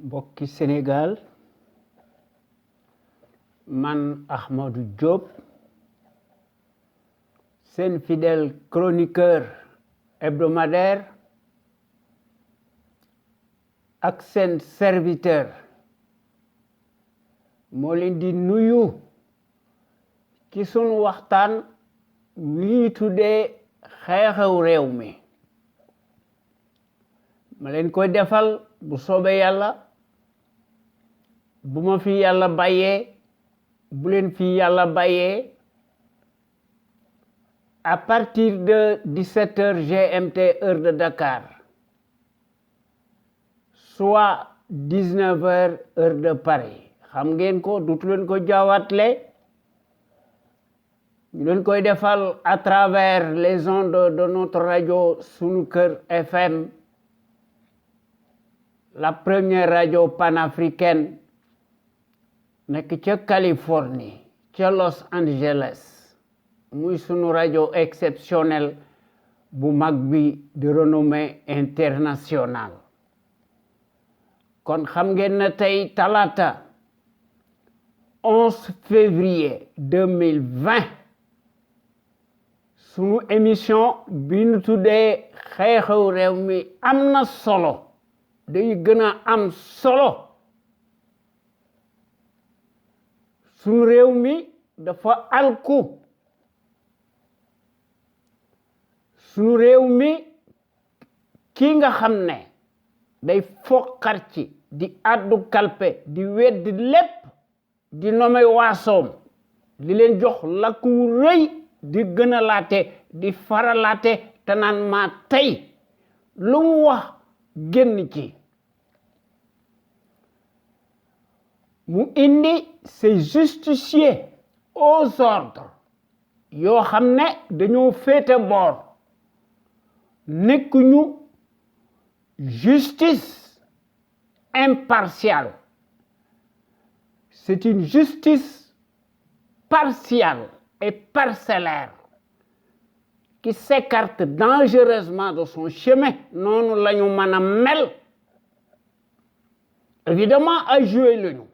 mbokki Sénégal man Ahmadou Diop seen fidèle chroniqueur hebdomadaire ak seen serviteur moo leen di nuyu ci sunu waxtaan wi tuddee xew-xew réew mi ma leen koy defal bu soobee yàlla bu ma fi yàlla bàyyee bu leen fi yàlla bàyyee à partir de 17h GMT heure de Dakar soit 19h heure de Paris xam ngeen ko dutu leen ko jaawatle ñu leen koy defal à travers les ondes de notre radio Sunu Kër FM, la première radio panafricaine nekk ca Californie ca Los Angeles muy sunu rajo exceptionnel bu mag bi de renommée internationale kon xam ngeen ne tey talaata 11 février 2020 sunu émission bi ñu tuddee xew-xew réew mi am na solo day gën a am solo sunu réew mi dafa alku sunu réew mi kii nga xam ne day foqar ci di addu kalpe di weddi lépp di nome waasoom di leen jox lakku rëy di gën a laate di faralaate te naan maa tey lu mu wax génn ci mu indi ces justiciers aux ordres yoo xam ne dañoo féete boor nekkuñu justice impartiale c'est une justice partiale et parcellaire qui s'écarte dangereusement de son chemin noonu la ñu mën a mel évidemment ay joué lañu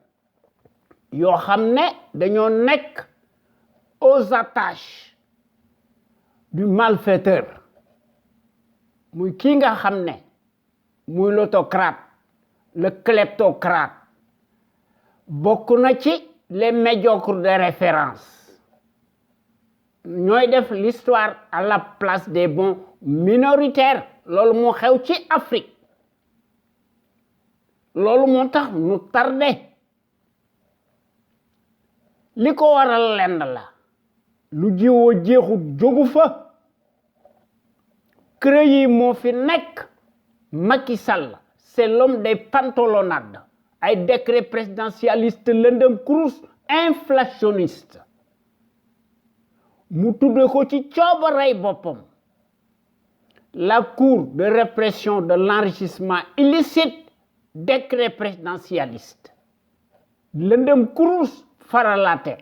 yoo xam ne dañoo nekk aux attaches du malfaiteur muy kii nga xam ne muy l'autocrate le kleptocrate bokk na ci les médiocres de référence ñooy def l'histoire à la place des bons minoritaires loolu moo xew ci Afrique loolu moo tax nu tardé li ko waral lenn la lu jiwoo jeexut jógu fa creux yi moo fi nekk Macky Sall c'est l'homme des pantalonnades ay décret présidentialiste lëndëm kurus inflationniste mu tudde ko ci coobarey boppam la cour de répression de l'enrichissement illicite décret présidentialiste lëndëm kurus faralaate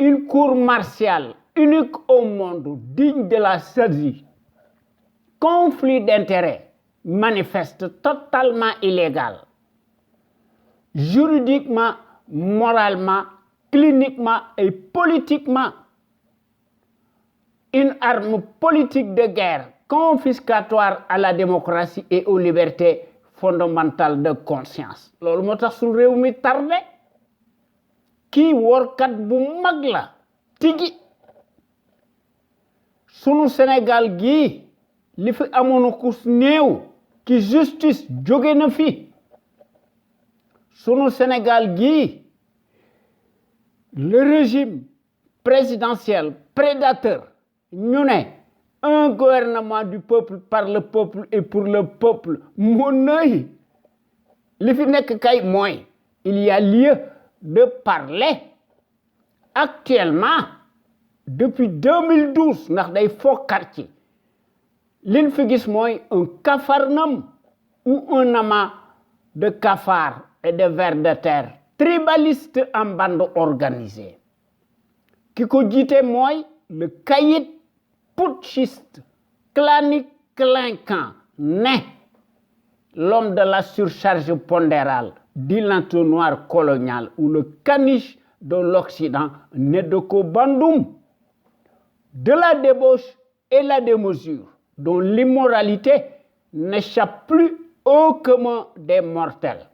une cour martiale unique au monde digne de la SADI conflit d'intérêts manifeste totalement illégal juridiquement moralement cliniquement et politiquement une arme politique de guerre confiscatoire à la démocratie et aux libertés fondamentales de conscience loolu moo tax su réew mi tardé kii workat bu mag la tigi sunu Sénégal gii li fi amoon kus néew ki justice jóge na fi sunu Sénégal gii le régime présidentiel prédateur ñu ne un gouvernement du peuple par le peuple et pour le peuple moo nëy li fi nekk kay mooy il y a lieu de parler actuellement depuis 2012 ndax day fokkar ci liñ fi gis mooy un capharnaüm ou un amas de cafards et de vers de terre tribaliste en bande organisée ki ko jiite mooy le caïd putschiste clanique clinquant n'est l'homme de la surcharge pondérale, dit l'entonnoir colonial ou le caniche de l'Occident, né de Kobandoum, de la débauche et la démesure, dont l'immoralité n'échappe plus au commun des mortels.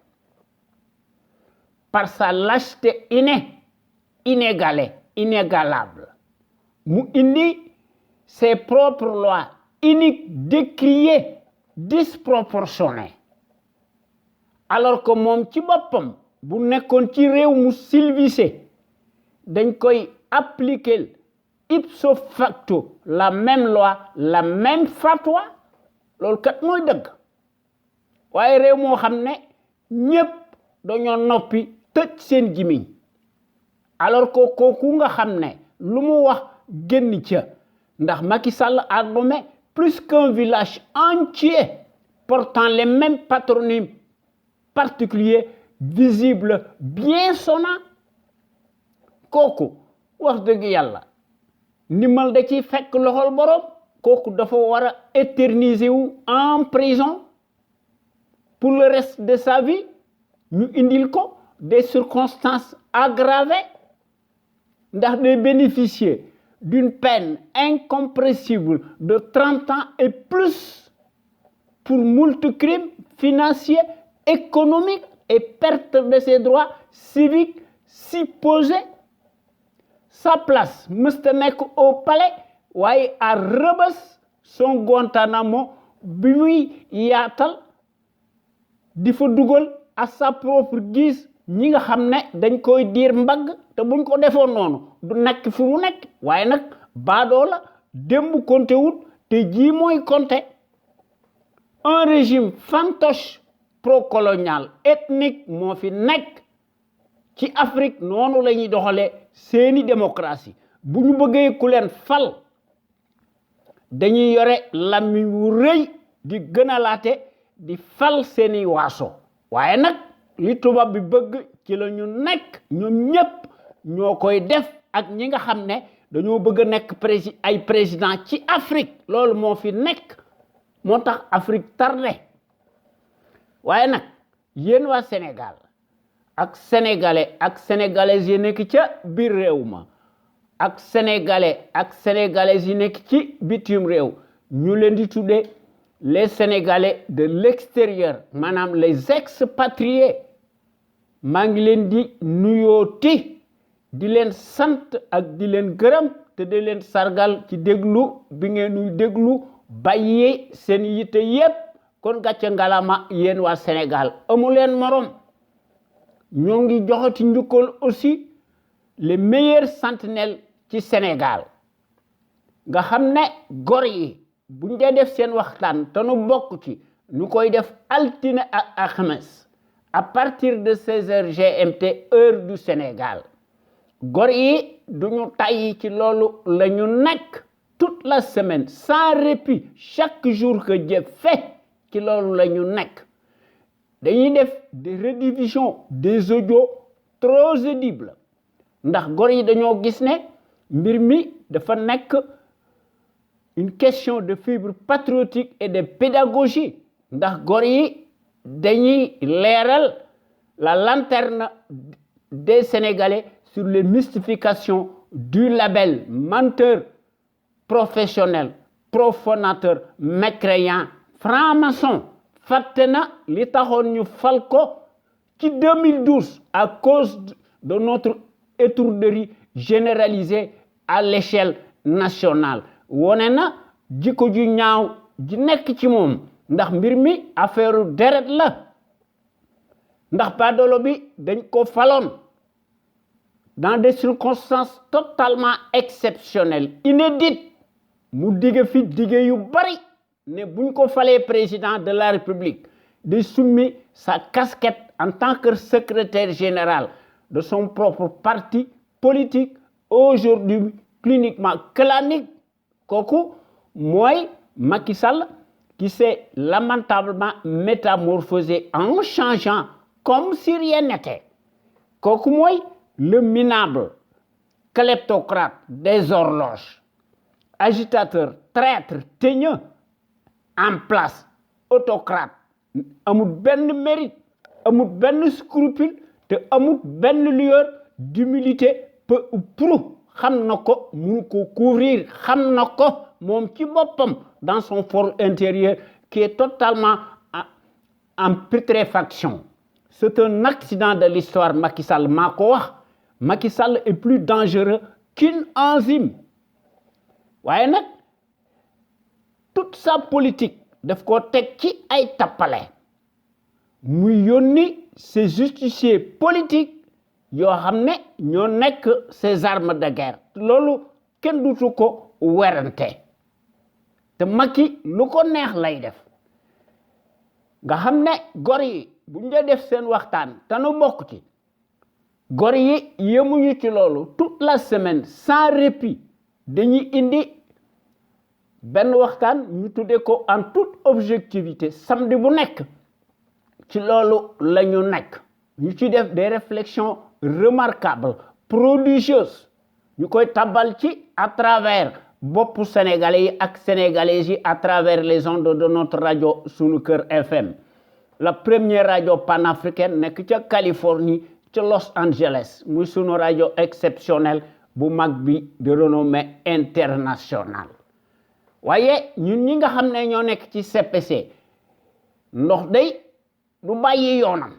Par sa lâcheté innée, inégalée, inégalable, mu indi ses propres lois uniques, décriées, disproportionnées. Alors que moom ci boppam bu nekkoon ci réew mu civilisé dañ koy appliquer ipso facto la même loi, la même fatwa, loolu kat mooy dëgg. waaye réew moo xam ne ñépp dañoo noppi tëj seen gimiñ alors que kooku nga xam ne lu mu wax génn ca ndax Macky Sall a nommé plus qu'un village entier portant les mêmes patronymes particuliers, visibles, bien sonnants. kooku wax dëgg yàlla ndimbal da ciy fekk loxol borom kooku dafa war a éterniser wu en prison pour le reste de sa vie. ñu indil ko des circonstances aggravées ndax day bénéficier d'une peine incompressible de 30 ans et plus pour moult crimes financiers, économiques et perte de ses droits civiques supposés. Sa place mësta nekk au palais waaye à Rebeuss son Guantanamo bi muy yaatal di fa dugal à sa propre guise ñi nga xam ne dañ koy diir mbagg te buñ ko defoon noonu du nekk fi mu nekk waaye nag baadoo la démb compté wut te jii mooy compté. Un régime fantoche pro-colonial ethnique moo fi nekk ci Afrique noonu la ñuy doxalee seeni démocratie bu ñu bëggee ku leen fal dañuy yore làmmiñ wu rëy di gën a laate di fal seeni waaso waaye nag li tubaab bi bëgg ci la ñu nekk ñoom ñépp ñoo koy def ak ñi nga xam ne dañoo bëgg a nekk ay président ci Afrique loolu moo fi nekk moo tax Afrique tardé waaye nag yéen waa Sénégal ak sénégalais ak sénégalaises yi nekk ca biir réew ma ak sénégalais ak sénégalaises yi nekk ci bitim réew ñu leen di tuddee les Sénégalais de l'extérieur maanaam les expatriés maa ngi leen di nuyooti di leen sant ak di leen gërëm te di leen sargal ci déglu bi ngeen nuy déglu bàyyi seen yitte yépp kon gàcce ngalama yéen waa Sénégal amu leen morom ñoo ngi joxati njukkal aussi les meilleurs sentinelles ci Sénégal nga xam ne gor yi buñ dee def seen waxtaan te nu bokk ci ñu koy def altine ak alxames à partir de 16h GMT heure du Sénégal gor yi duñu tàyyi ci loolu la ñu nekk toute la semaine sans répit chaque jour que Dieu fait ci loolu la ñu nekk dañuy def des rediffusions des audios trop audibles ndax gor yi dañoo gis ne mbir mi dafa nekk une question de fibre patriotique et de pédagogie ndax gor yi dañuy leeral la lanterne des Sénégalais sur les mystifications du label menteur professionnel profanateur mécréant franc-maçon fàtte na li taxoon ñu fal ko ci 2012 à cause de notre étourderie généralisée à l'échelle nationale wone na jikko ju ñaaw ji nekk ci moom ndax mbir mi affaire deret la ndax baadolo bi dañ ko faloon dans des circonstances totalement exceptionnelles inédites mu dige fi dige yu bari ne buñ ko falee président de la République de summi sa casquette en tant que secrétaire général de son propre parti politique aujourd'hui cliniquement clanique kooku mooy Macky Sall qui s'est lamentablement métamorphosé en changeant comme si rien n'était kooku mooy le minable kleptocrate des horloges agitateur traître teigneux en place autocrate amul benn mérite amul benn scrupule te amul benn lueur d'humilité peu ou prou xam na ko mënu ko couvrir xam na ko moom ci boppam dans son fort intérieur qui est totalement en putréfaction. C'est un accident de l'histoire Macky Sall maa ko wax Macky Sall est plus dangereux qu'une enzyme waaye nag toute sa politique daf ko teg ci ay tappale muy yónni ses justiciers politiques yoo xam ne ñoo nekk ses armes de guerre loolu kenn dutu ko werante te Macky lu ko neex lay def nga xam ne gor yi buñ dee def seen waxtaan te nu bokk ci gor yi yemuñu ci loolu toute la semaine sans répit dañuy indi benn waxtaan ñu tuddee ko en toute objectivité samedi bu nekk ci loolu la ñu nekk ñu ci def des réflexions remarquables prodigieuses ñu koy tabal ci à travers boppu sénégalais yi ak sénégalaises yi à travers les ondes de notre radio Sunu Kër FM la première radio panafricaine nekk ca Californie ca Los Angeles muy sunu radio exceptionnelle bu mag bi de renommée internationale waaye ñun ñi nga xam ne ñoo nekk ci CPC ndox day du bàyyi yoonam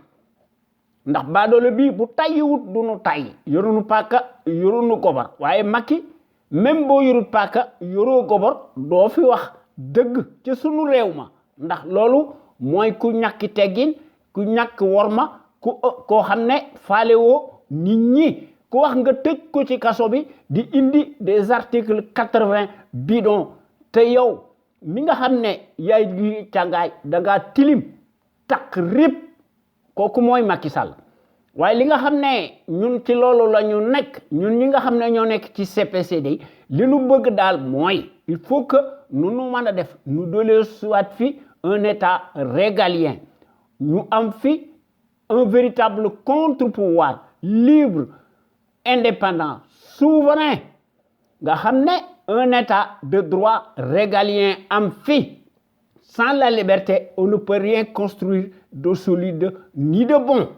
ndax baadoole bi bu tàyyiwut du nu tàyyi yorunu paaka yorunu gobar waaye Macky même boo yorut paaka yoroo gobar doo fi wax dëgg ci sunu réew ma ndax loolu mooy ku ñàkki teggin ku ñàkk worma koo xam ne faalewoo nit ñi ku wax nga tëj ko ci kaso bi di indi des articles 80 bidon te yow mi nga xam ne yaay gi càngaay dangaa tilim takk rip kooku mooy Macky Sall waaye li nga xam ne ñun ci loolu la ñu nekk ñun ñi nga xam ne ñoo nekk ci CPCD li nu bëgg daal mooy il faut que nu mën a def nu doole soit fi un état régalien ñu am fi un véritable contre-pouvoir libre indépendant souverain nga xam ne un état de droit régalien am fi sans la liberté on ne peut rien construire de solide ni de bon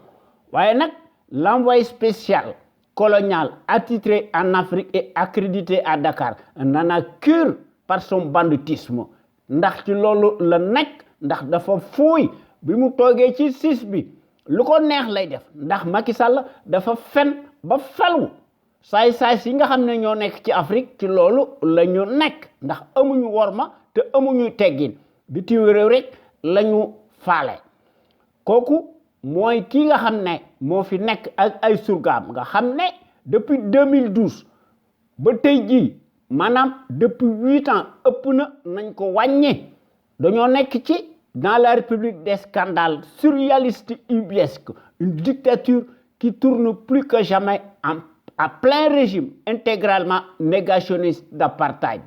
waaye nag l'envoyé spécial colonial attitré en Afrique et accrédité à Dakar n'en a cure par son banditisme ndax ci loolu la nekk ndax dafa fuuy bi mu toogee ci sis bi lu ko neex lay def ndax Macky Sall dafa fen ba falu saay si nga xam ne ñoo nekk ci Afrique ci loolu la ñu nekk ndax amuñu worma te amuñu teggin bitim réew rek la ñu faale kooku mooy kii nga xam ne moo fi nekk ak ay surgaam nga xam ne depuis 2012 ba tey jii maanaam depuis 8 ans ëpp na nañ ko wàññi dañoo nekk ci dans la république des scandales surréalistes ubuesques une dictature qui tourne plus que jamais à plein régime intégralement négationniste d'apartheid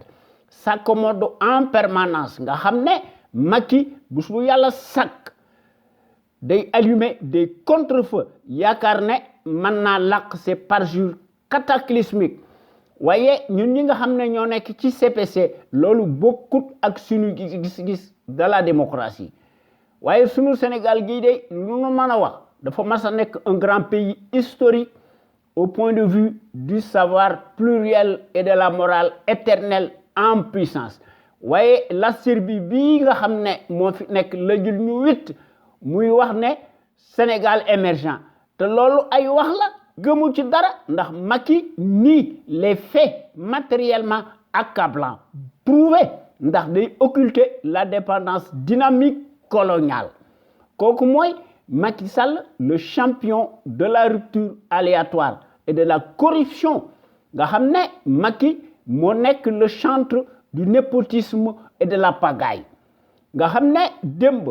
s'accommode en permanence nga xam ne Macky bés bu yàlla sakk day allumer des contre-feux yaakaar ne mën naa làq ses parjures cataclysmiques waaye ñun ñi nga xam ne ñoo nekk ci CPC loolu bokkut ak suñu gis-gis de la démocratie waaye suñu Sénégal gii de lu nu mën a wax dafa mas a nekk un grand pays historique au point de vue du savoir pluriel et de la morale éternelle en puissance waaye la Serbie bii nga xam ne moo fi nekk la jël ñu witt muy wax ne Sénégal émergent te loolu ay wax la gëmu ci dara ndax Macky nie les faits matériellement accablants prouvés ndax day occulter la dépendance dynamique coloniale kooku mooy Macky Sall le champion de la rupture aléatoire et de la corruption nga xam ne Macky moo nekk le chantre du népotisme et de la pagaille nga xam ne démb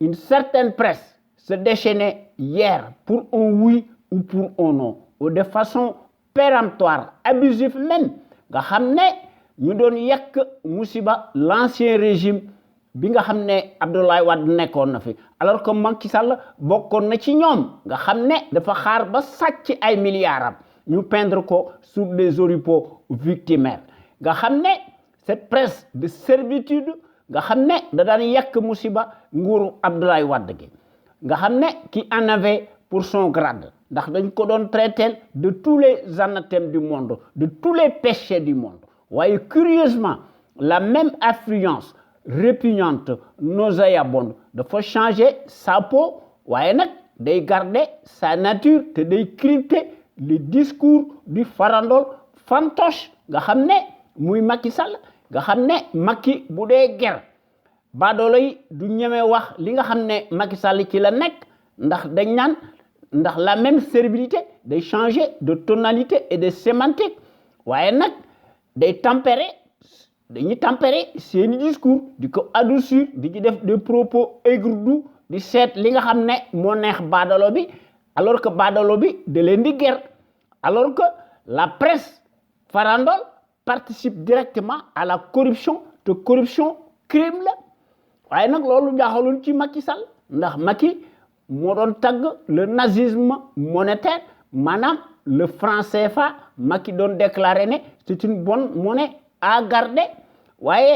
une certaine presse se déchaînait hier pour un oui ou pour un non ou de façon péremptoire abusive même nga xam ne ñu doon yekk musiba l'ancien régime bi nga xam ne Abdoulaye Wade nekkoon na fi alors que Macky Sall bokkoon na ci ñoom nga xam ne dafa xaar ba sàcc ay milliards ñu peindre ko sur des oripeaux victimaires nga xam ne cette presse de servitude nga xam ne da daan yàq musiba nguuru Abdoulaye Wade gi nga xam ne qui en avait pour son grade ndax dañ ko doon traiter de tous les anathèmes du monde de tous les péchés du monde waaye curieusement la même affluence répugnante nauséabonde dafa changer sa peau waaye nag day garder sa nature te day crypter le discours du farandole fantoche nga xam ne muy Macky Sall nga xam ne Macky bu dee ger baadoolo yi du ñeme wax li nga xam ne Macky Sall ci la nekk ndax dañ naan ndax la même servilité day changer de tonalité et de sémantique waaye nag day dañuy tempérer seeni discours di ko adoucir di ci def des propos aigres-doux di seet li nga xam ne moo neex baadoolo bi alors que baadoolo bi da leen di ger alors que la presse farandole participe directement à la corruption te corruption crime la waaye nag loolu jaaxalul ci Macky Sall ndax Macky moo doon tagg le nazisme monétaire maanaam le franc CFA Macky doon déclaré ne c'est une bonne monnaie à garder waaye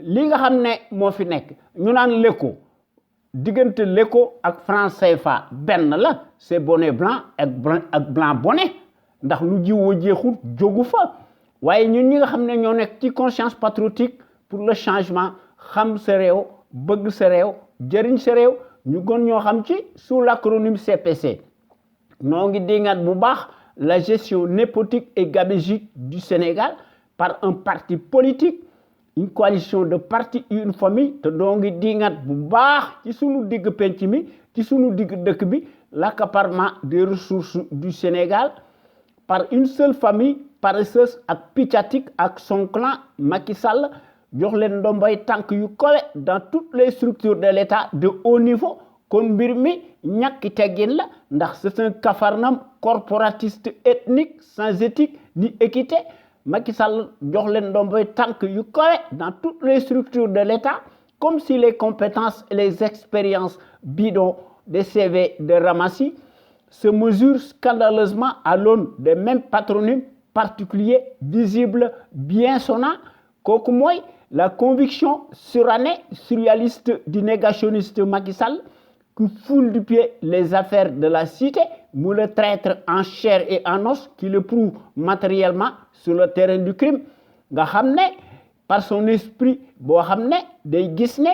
li nga xam ne moo fi nekk ñu naan l'écho diggante l'écho ak franc CFA benn la c'est bonnet blanc ak blanc bonnet ndax lu jiwoo jeexul jógu fa waaye ñun ñi nga xam ne ñoo nekk ci conscience patriotique pour le changement xam sa réew bëgg sa réew jëriñ sa réew ñu gën ñoo xam ci sous l'acronyme CPC noo ngi dingat bu baax la gestion népotique et gabégique du Sénégal par un parti politique une coalition de partis et une famille te doo ngi dingat bu baax ci sunu digg penc mi ci sunu digg dëkk bi l'accaparement des ressources du Sénégal par une seule famille paresseuse ak piccatique ak son clan Macky Sall jox leen ndombay tànk yu kowe dans toutes les structures de l'État de haut niveau kon mbir mi ñàkk teggin la ndax c'est un capharnaüm corporatiste ethnique sans éthique ni équité Macky Sall jox leen ndombay tànk yu kowe dans toutes les structures de l'État comme si les compétences et les expériences bidons des CV de ramassis se mesurent scandaleusement à l'aune des mêmes patronymes particuliers visibles bien sonnants kooku mooy la conviction surannée surréaliste du négationniste Macky Sall qui foule du pied les affaires de la cité mu le traître en chair et en os qui le prouve matériellement sur le terrain du crime nga xam ne par son esprit boo xam ne day gis ne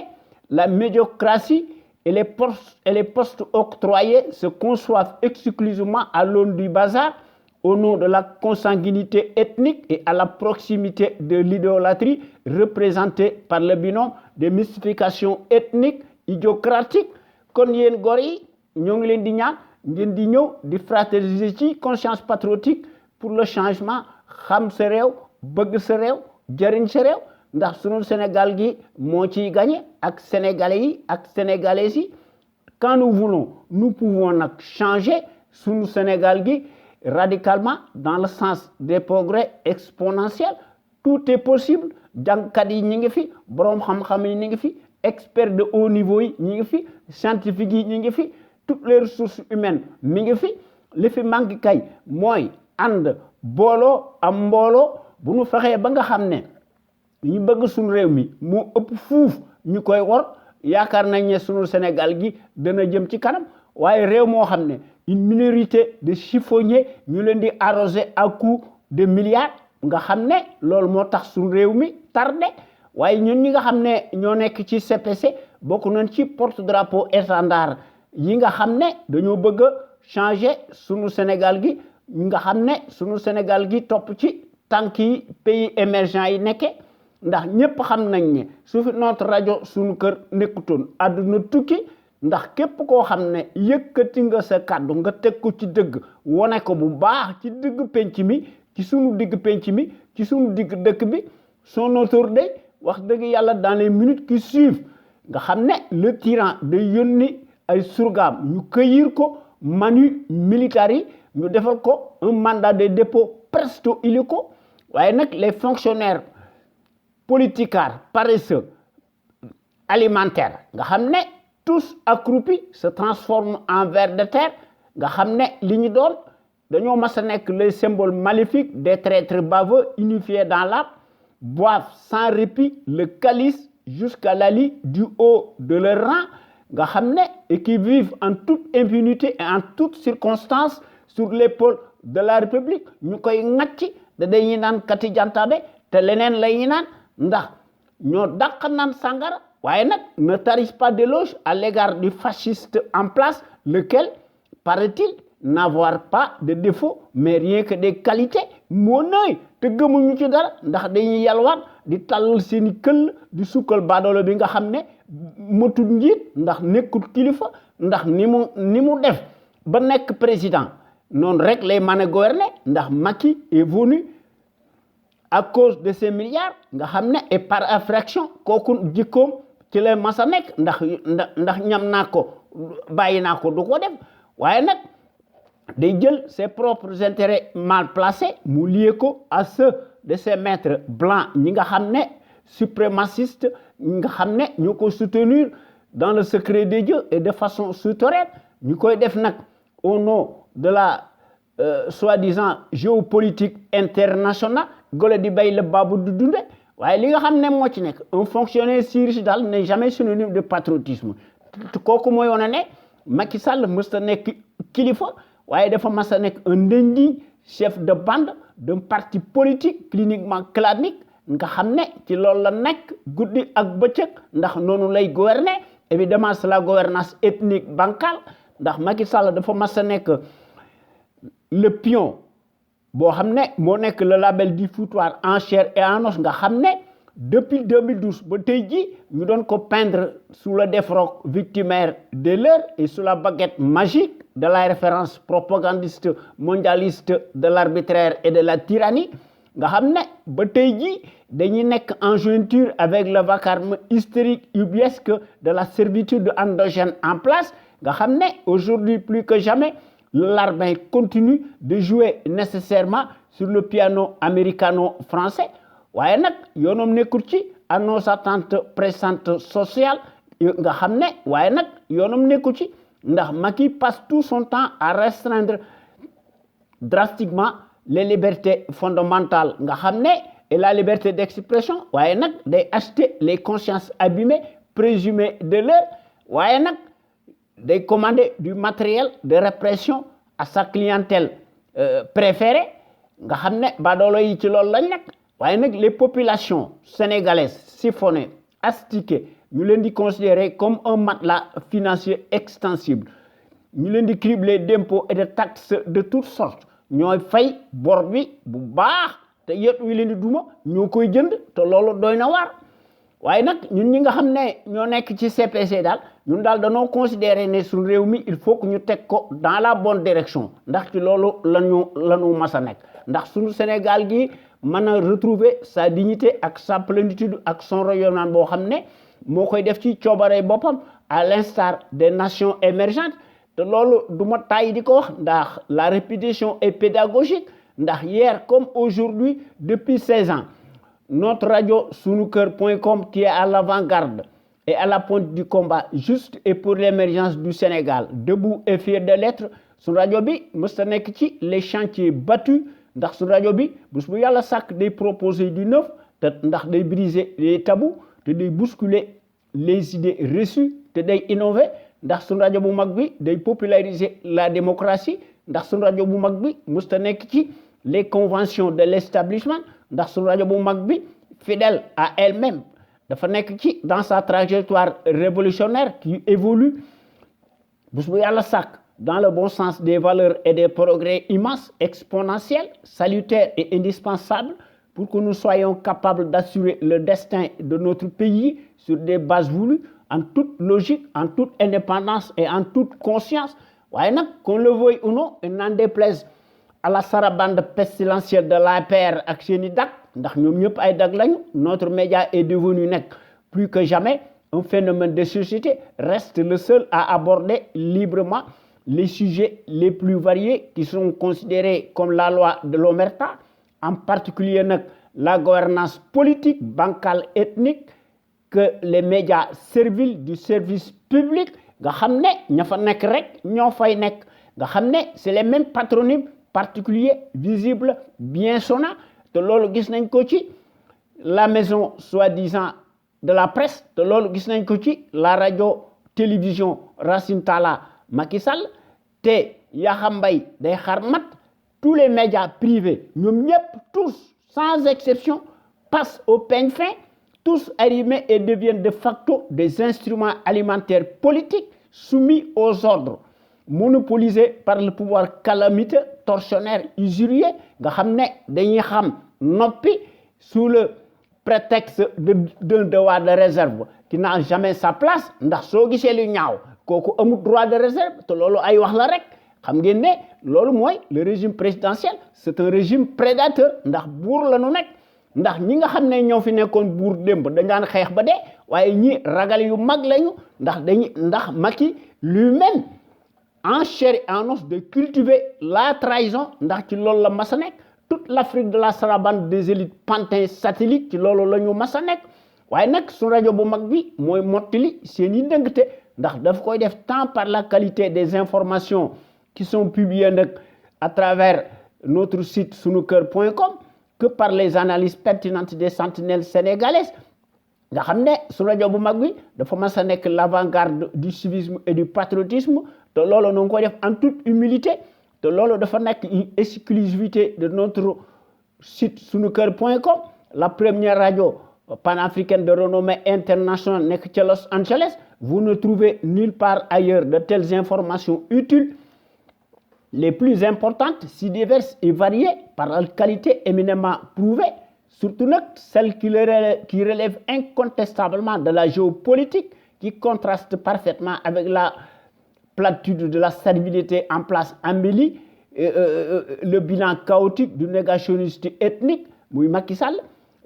la médiocratie et les postes octroyés se conçoivent exclusivement à l'aune du bazar au nom de la consanguinité ethnique et à la proximité de l'idolâtrie représentée par le binôme de mystification ethnique idiocratique kon yéen góor yi ñoo ngi leen di ñaan ngeen di ñëw di fraterniser ci conscience patriotique pour le changement xam sa réew bëgg sa réew jëriñ sa réew ndax sunu Sénégal gi moo ciy gagné ak sénégalais yi ak sénégalaises yi quand nous voulons nous pouvons nag changer sunu Sénégal gi radicalement dans le sens des progrès exponentiels tout est possible jàngkat yi ñi ngi fi boroom xam-xam yi ñi ngi fi experts de haut niveau yi ñi ngi fi scientifiques yi ñi ngi fi toutes les ressources humaines mi ngi fi li fi manque kay mooy ànd booloo am mbooloo bu ñu fexee ba nga xam ne ñu bëgg suñu réew mi moo ëpp fuuf ñu koy wor yaakaar nañ ne sunu Sénégal gi dana jëm ci kanam waaye réew moo xam ne une minorité de chiffonniers ñu leen di arroser à coups de milliards nga xam ne loolu moo tax suñu réew mi tardé waaye ñun ñi nga xam ne ñoo nekk ci CPC bokk nañ ci porte-drapeau étendard yi nga xam ne dañoo bëgg a changer sunu Sénégal gi nga xam ne sunu Sénégal gi topp ci tànk yi pays émergents yi nekke ndax ñëpp xam nañ ne su fi notre rajo sunu kër nekkutoon àdduna tukki ndax képp koo xam ne yëkkati nga sa kàddu nga teg ko ci dëgg wone ko bu baax ci digg penc mi ci sunu digg penc mi ci sunu digg dëkk bi son auteur de wax dëgg yàlla dans les minutes qui suivent nga xam ne le tyran day yónni ay surgaam ñu cueillir ko manu militari ñu defal ko un mandat de dépôt presto illico waaye nag les fonctionnaires politicards paresseux alimentaires nga xam ne tous accroupis se transforment en vers de terre nga xam ne li ñu doon dañoo mas a nekk les symboles maléfiques des traîtres baveux unifiés dans l'âme boivent sans répit le calice jusqu'à l'ali du haut de leur rang nga xam ne et qui vivent en toute impunité et en toutes circonstances sur l'épaule de la République ñu koy ŋàcc da dañuy naan kati jantaabe te leneen la ñuy naan ndax ñoo dàq naan sàngara waaye nag ne tarisse pas d'éloge à l'égard du fasciste en place lequel paraît-il n'avoir pas de défaut mais rien que des qualités moo nooy te gëmuñu ci dara ndax dañuy yalwaan di tàllal seeni këll di sukkal baadoolo bi nga xam ne matul njiit ndax nekkul kilifa ndax ni mu def ba nekk président noonu rek lay mën a gouverner ndax Macky est venu à cause de ces milliards nga xam ne et par infraction kooku jikkoom ci lay mas a nekk ndax ñam naa ko bàyyi naa ko du ko def waaye nag day jël ses propres intérêts mal placés mu lié ko à ceux de ses maîtres blancs ñi nga xam ne suprémacistes ñi nga xam ne ñoo ko soutenir dans le secret des dieux et de façon souterraine ñu koy def nag au nom de la soi-disant géopolitique internationale gole di bay la baabu du dunde waaye li nga xam ne moo ci nekk un fonctionnaire si riche daal n'est jamais synonyme de patriotisme kooku mooy wane ne Macky Sall mës ta nekk kilifa waaye dafa mas a nekk un indigne chef de bande d'un parti politique cliniquement clanique nga xam ne ci loolu la nekk guddi ak bëccëg ndax noonu lay gouverner évidemment c'est la gouvernance ethnique bancale ndax Macky Sall dafa mas a nekk le pion boo xam ne moo nekk le label du foutoir en chair et en os nga xam ne depuis 2012 ba tey ji ñu doon ko peindre sous le défroque victimaire de l'heure et sous la baguette magique de la référence propagandiste mondialiste de l'arbitraire et de la tyrannie nga xam ne ba tey ji dañuy nekk en jointure avec le vacarme hystérique ubuesque de la servitude endogène en place nga xam ne aujourd'hui plus que jamais le larbin continue de jouer nécessairement sur le piano américano-français waaye nag yoonam nekkul ci à nos attentes pressantes sociales nga xam ne waaye nag yoonam nekkul ci ndax Macky passe tout son temps à restreindre drastiquement les libertés fondamentales nga xam ne et la liberté d'expression waaye nag day acheter les consciences abîmées présumées de l'heure waaye nag day commander du matériel de répression à sa clientèle préférée nga xam ne baadoolo yi ci loolu lañ nekk waaye nag les populations sénégalaises siphonnées astiquées ñu leen di considérer comme un matelas financier extensible ñu leen di cribler d'impôts et de taxes de toutes sortes ñooy fay bor bi bu baax te yet wi leen di duma ñoo koy jënd te loolu doy na waar waaye nag ñun ñi nga xam ne ñoo nekk ci CPC daal ñun daal dañoo considérer ne suñu réew mi il faut que ñu teg ko dans la bonne direction ndax ci loolu lañu mas a nekk ndax suñu Sénégal gi mën a retrouver sa dignité ak sa plénitude ak son rayonnement boo xam ne moo koy def ci coobare boppam à l'instar des nations émergentes te loolu du ma tàyyi di ko wax ndax la répétition est pédagogique ndax hier comme aujourd'hui depuis 16 ans notre radio sunuker.com qui est à l'avant-garde et à la pointe du combat juste et pour l'émergence du Sénégal debout et fier de l'être sunu rajo bi mës ta nekk ci les chantiers battus ndax sunu rajo bi bés bu yàlla sàkk day proposer du neuf te ndax day briser les tabous te day bousculer les idées reçues te day innover ndax sunu rajo bu mag bi day populariser la démocratie ndax sunu rajo bu mag bi mës ta nekk ci les conventions de l'établissement ndax sunu rajo bu mag bi fidèle à elle-même dafa nekk ci dans sa trajectoire révolutionnaire qui évolue bés bu yàlla sàkk dans le bon sens des valeurs et des progrès immenses, exponentiels, salutaires et indispensables pour que nous soyons capables d'assurer le destin de notre pays sur des bases voulues, en toute logique, en toute indépendance et en toute conscience. waaye nag qu'on le veuille ou non, et n'en déplaise à la sarabande pestilentielle de l'APR ak seeni dag ndax ñoom ñëpp ay dag lañu notre média est devenu nekk plus que jamais un phénomène de société, reste le seul à aborder librement les sujets les plus variés qui sont considérés comme la loi de l'omerta, en particulier nag la gouvernance politique, bancale, ethnique, que les médias serviles du service public nga xam ne ña fa nekk rek ñoo fay nekk nga xam ne c'est les mêmes patronymes particuliers, visibles, bien sonnants te loolu gis nañ ko ci la maison soi-disant de la presse te loolu gis nañ ko ci la radio télévision Racine Talla Macky Sall te Yakham Mbaye day xar mat tous les médias privés ñoom ñëpp tous sans exception passent au peigne fin tous arrimés et deviennent de facto des instruments alimentaires politiques soumis aux ordres monopolisés par le pouvoir calamiteux tortionnaire usurier nga xam ne dañuy xam noppi sous le prétexte d'un devoir de réserve qui n'a jamais sa place ndax soo gisee lu ñaaw kooku amul droit de réserve te loolu ay wax la rek xam ngeen ne loolu mooy le régime présidentiel c'est un régime prédateur ndax buur la nu nekk ndax ñi nga xam ne ñoo fi nekkoon buur démb dañ daan xeex ba dee waaye ñi ragal yu mag lañu ndax Macky lui-même en chair et en os de cultiver la trahison ndax ci loolu la mas a nekk toute l'Afrique de la sarabande des élites pantins satellites ci loolu la ñu mas a nekk waaye nag su rajo bu mag bi mooy mottali seen i ndëngte ndax daf koy def tant par la qualité des informations qui sont publiées nag à travers notre site sunuker.com que par les analyses pertinentes des sentinelles sénégalaises nga xam ne su rajo bu mag bi dafa mas a nekk l'avant-garde du civisme et du patriotisme te loolu nu ngi koy def en toute humilité te loolu dafa nekk une exclusivité de notre site sunuker.com la première radio panafricaine de renommée internationale nekk ca Los Angeles vous ne trouvez nulle part ailleurs de telles informations utiles les plus importantes si diverses et variées par la qualité éminemment prouvée surtout nag celles qui relèvent incontestablement de la géopolitique qui contraste parfaitement avec la platitude de la stabilité en place embellie le bilan chaotique du négationniste ethnique muy Macky Sall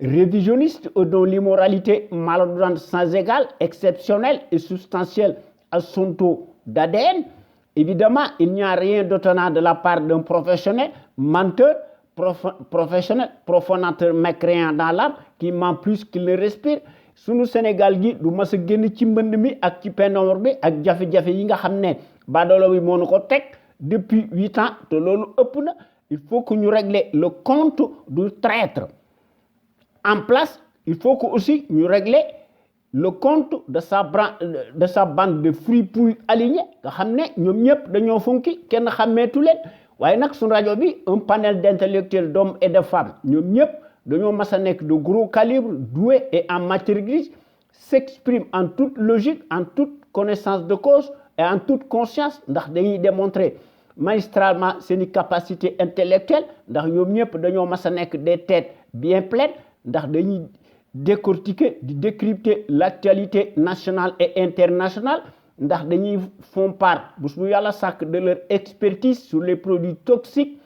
révisionniste dont l'immoralité malodorante sans égale exceptionnelle et substantielle à son taux d'ADN évidemment il n'y a rien d'étonnant de la part d'un professionnel menteur professionnel profanateur mécréant dans l'âme qui ment plus qu'il ne respire sunu Sénégal gi du mas a génn ci mbënd mi ak ci pénombre bi ak jafe-jafe yi nga xam ne badoolo bi moo nu ko teg depuis 8 ans te loolu ëpp na il faut que ñu régler le compte du traître en place il faut que aussi ñu régler le compte de sa bande de fripouilles alignés nga xam ne ñoom ñëpp dañoo funki kenn xàmmeetu leen waaye nag suñu rajo bi un panel d'intellectuels d'hommes et de femmes ñoom ñëpp dañoo mas a nekk de gros calibre doués et en matière grise s'expriment en toute logique en toute connaissance de cause et en toute conscience ndax dañuy démontrer magistralement seeni capacité intellectuelle ndax ñoom ñëpp dañoo mas a nekk des têtes bien pleines ndax dañuy décortiquer di décrypter l'actualité nationale et internationale ndax dañuy font part bés bu yàlla sàkk de leur expertise sur les produits toxiques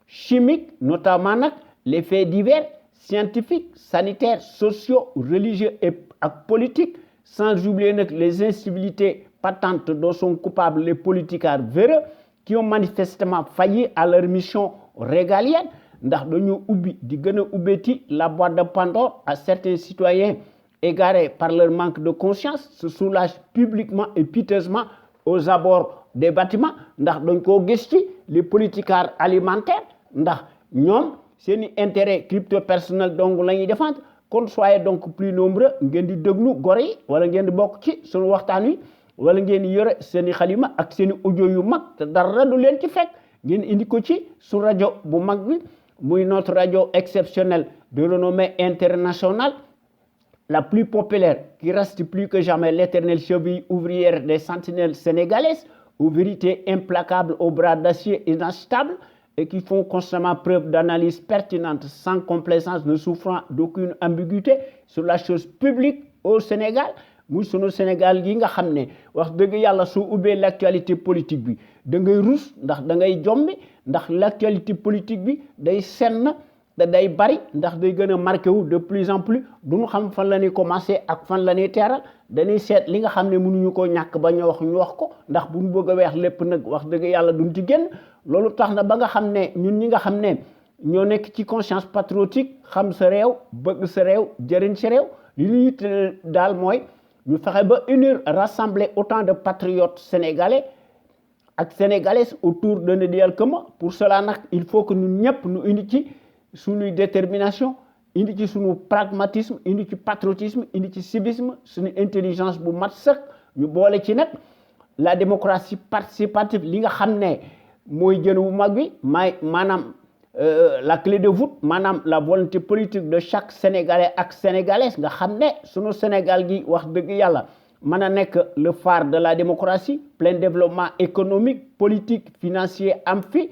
chimiques notamment nag les faits divers scientifiques sanitaires sociaux religieux et ak politiques sans oublier nag les incivilités patentes dont sont coupables les politicards véreux qui ont manifestement failli à leur mission régalienne ndax dañoo ubbi di gën a ubbeeti la boîte de Pandore à certains citoyens égarés par leur manque de conscience se soulagent publiquement et piteusement aux abords des bâtiments ndax dañ koo gis ci les politicards alimentaires ndax ñoom seeni intérêt crypto personnel donc la ñuy défendre kon soyez donc plus nombreux ngeen di déglu gore yi wala ngeen di bokk ci sunu waxtaan wi wala ngeen di yore seeni xalima ak seeni audio yu mag te dara du leen ci fekk ngeen indi ko ci su rajo bu mag bi muy notre radio exceptionnelle de renommée internationale la plus populaire qui reste plus que jamais l'éternelle cheville ouvrière des sentinelles sénégalaises aux vérités implacables aux bras d'acier inachetables et qui font constamment preuve d'analyse pertinente sans complaisance ne souffrant d'aucune ambiguïté sur la chose publique au Sénégal muy sunu Sénégal gi nga xam ne wax dëgg yàlla soo ubbee l'actualité politique bi da ngay rus ndax da ngay jommi ndax l'actualité politique bi day senn da day bari ndax day gën a marqué wu de plus en plus duñu xam fan la ñuy commencer ak fan la ñuy teeral dañuy seet li nga xam ne mënuñu ko ñàkk ba ñu wax ko ndax bu ñu bëgg a weex lépp nag wax dëgg yàlla duñ ci génn loolu tax na ba nga xam ne ñun ñi nga xam ne ñoo nekk ci conscience patriotique xam sa réew bëgg sa réew jëriñ sa réew li ñuy daal mooy ñu fexe ba unir rassembler autant de patriotes sénégalais ak sénégalaises autour d'un idéal commun pour cela nag il faut que ñun ñëpp ñu indi ci suñuy détermination indi ci sunu pragmatisme indi ci patriotisme indi ci civisme sunu intelligence bu mat sëkk ñu boole ci nag la démocratie participative li nga xam ne mooy jën wu mag bi maanaam la clé de voûte maanaam la volonté politique de chaque sénégalais ak sénégalaise nga xam ne sunu Sénégal gi wax dëgg yàlla mën a nekk le phare de la démocratie plein développement économique politique financier am fi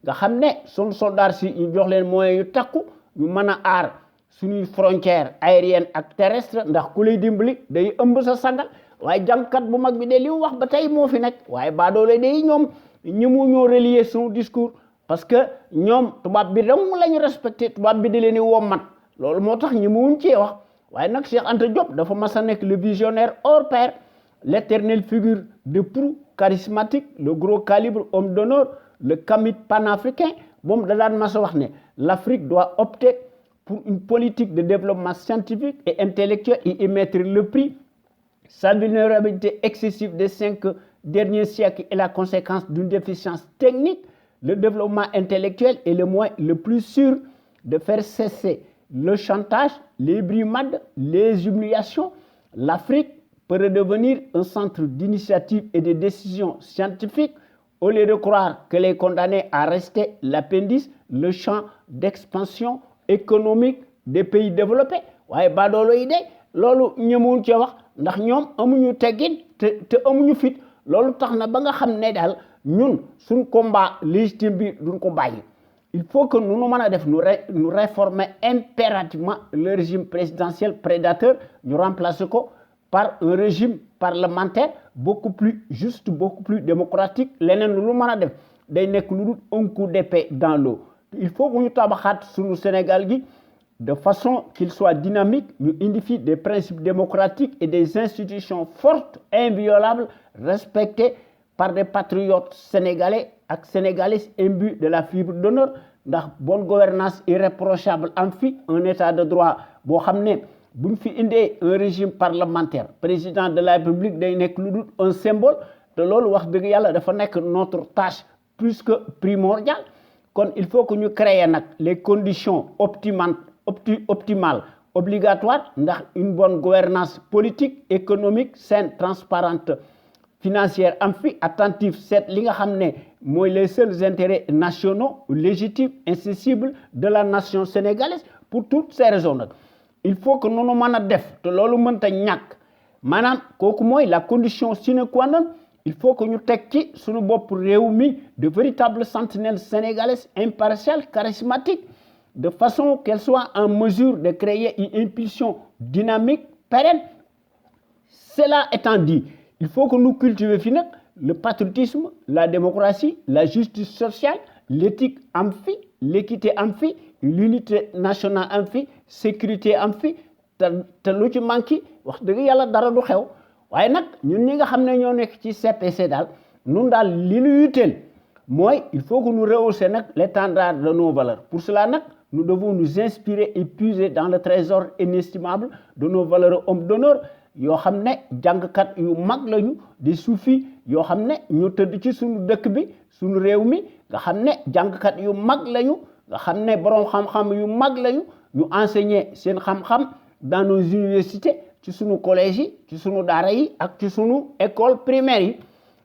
nga xam ne sunu soldats si ñu jox leen moyens yu takku ñu mën a aar suñuy frontière aérienne ak terrestre ndax ku lay dimbali day ëmb sa sagal waaye jàngkat bu mag bi de li mu wax ba tey moo fi nekk waaye baadoole de ñoom ñi mu ñoo relier son discours parce que ñoom tubaab bi dong lañu respecté tubaab bi di leen di wommat loolu moo tax ñi mu wuñ cee wax waaye nag Cheikh Anta Diop dafa mas a nekk le visionnaire hors pair l'éternelle figure de proue charismatique le gros calibre homme d'honneur le kamit panafricain moom da daan mas a wax ne l'Afrique doit opter pour une politique de développement scientifique et intellectuel et y mettre le prix. Sa vulnérabilité excessive des 5 derniers siècles est la conséquence d'une déficience technique. Le développement intellectuel est le moyen le plus sûr de faire cesser le chantage, les brimades, les humiliations. L'Afrique peut redevenir un centre d'initiative et de décision scientifique au lieu de croire qu'elle est condamnée à rester l'appendice, le champ d'expansion économique des pays développés. waaye baadoolo yi de loolu ñëmuñ ci wax ndax ñoom amuñu teggin te amuñu fit loolu tax na ba nga xam ne daal ñun suñ combat légitime bi duñ ko bàyyi il faut que nous mën a def nous réformer impérativement le régime présidentiel prédateur ñu remplacer ko par un régime parlementaire beaucoup plus juste beaucoup plus démocratique leneen lu mën a def day nekk lu dul un coup d'épée dans l'eau il faut que ñu tabaxaat suñu Sénégal gi de façon qu'il soit dynamique ñu indi des principes démocratiques et des institutions fortes inviolables respectées par des patriotes sénégalais ak sénégalaises imbus de la fibre d'honneur ndax bonne gouvernance irréprochable am fi un état de droit boo xam ne bu ñu fi indee un régime parlementaire président de la République day nekk lu dul un symbole te loolu wax dëgg yàlla dafa nekk notre tâche plus que primordiale kon il faut que ñu créer nag les conditions optimales obligatoires ndax une bonne gouvernance politique économique saine transparente financière am fi attentive seet li nga xam ne mooy les seuls intérêts nationaux légitimes incessibles de la nation sénégalaise pour toutes ces raisons nag il faut que noonu mën a def te loolu mënta ñàkk maanaam kooku mooy la condition sine qua non il faut que ñu teg ci suñu bopp réew mi de véritables sentinelles sénégalaises impartiales charismatiques de façon qu'elles soient en mesure de créer une impulsion dynamique pérenne. Cela étant dit, il faut que nous cultivions fi nag le patriotisme la démocratie la justice sociale l'éthique am fi l'équité am fi l'unité nationale am fi sécurité am fi te lu ci manqué wax dëgg yàlla dara du xew waaye nag ñun ñi nga xam ne ñoo nekk ci CPC daal ñun daal li ñu yitteel mooy il faut que nous rehausser nag l'étendard de nos valeurs pour cela nag nous devons nous inspirer et puiser dans le trésor inestimable de nos valeurs hommes d'honneur yoo xam ne jàngkat yu mag lañu di suufi yoo xam ne ñu tëdd ci suñu dëkk bi suñu réew mi nga xam ne jàngkat yu mag lañu nga xam ne boroom xam-xam yu mag lañu ñu enseigner seen xam-xam dans nos universités ci suñu collège yi ci suñu daara yi ak ci suñu école primaire yi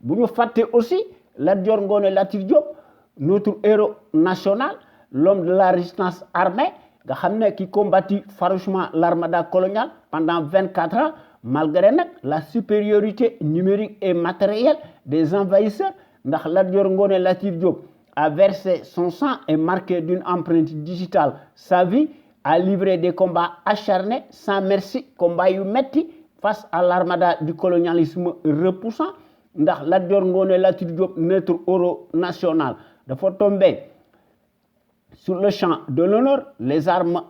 bu ñu fàtte aussi Lat Dior Ngoné Latyr Diop notre héros national l'homme de la résistance armée nga xam ne qui combattit farouchement l'armada coloniale pendant 24 ans malgré nag la supériorité numérique et matérielle des envahisseurs ndax Lat Dior Ngoné Latyr Diop a versé son sang et marqué d'une empreinte digitale sa vie a livré des combats acharnés sans merci combats yu metti face à l'armada du colonialisme repoussant ndax Lat Dior Ngoné Latyr Diop notre héros national dafa tombé sur le champ de l'honneur les armes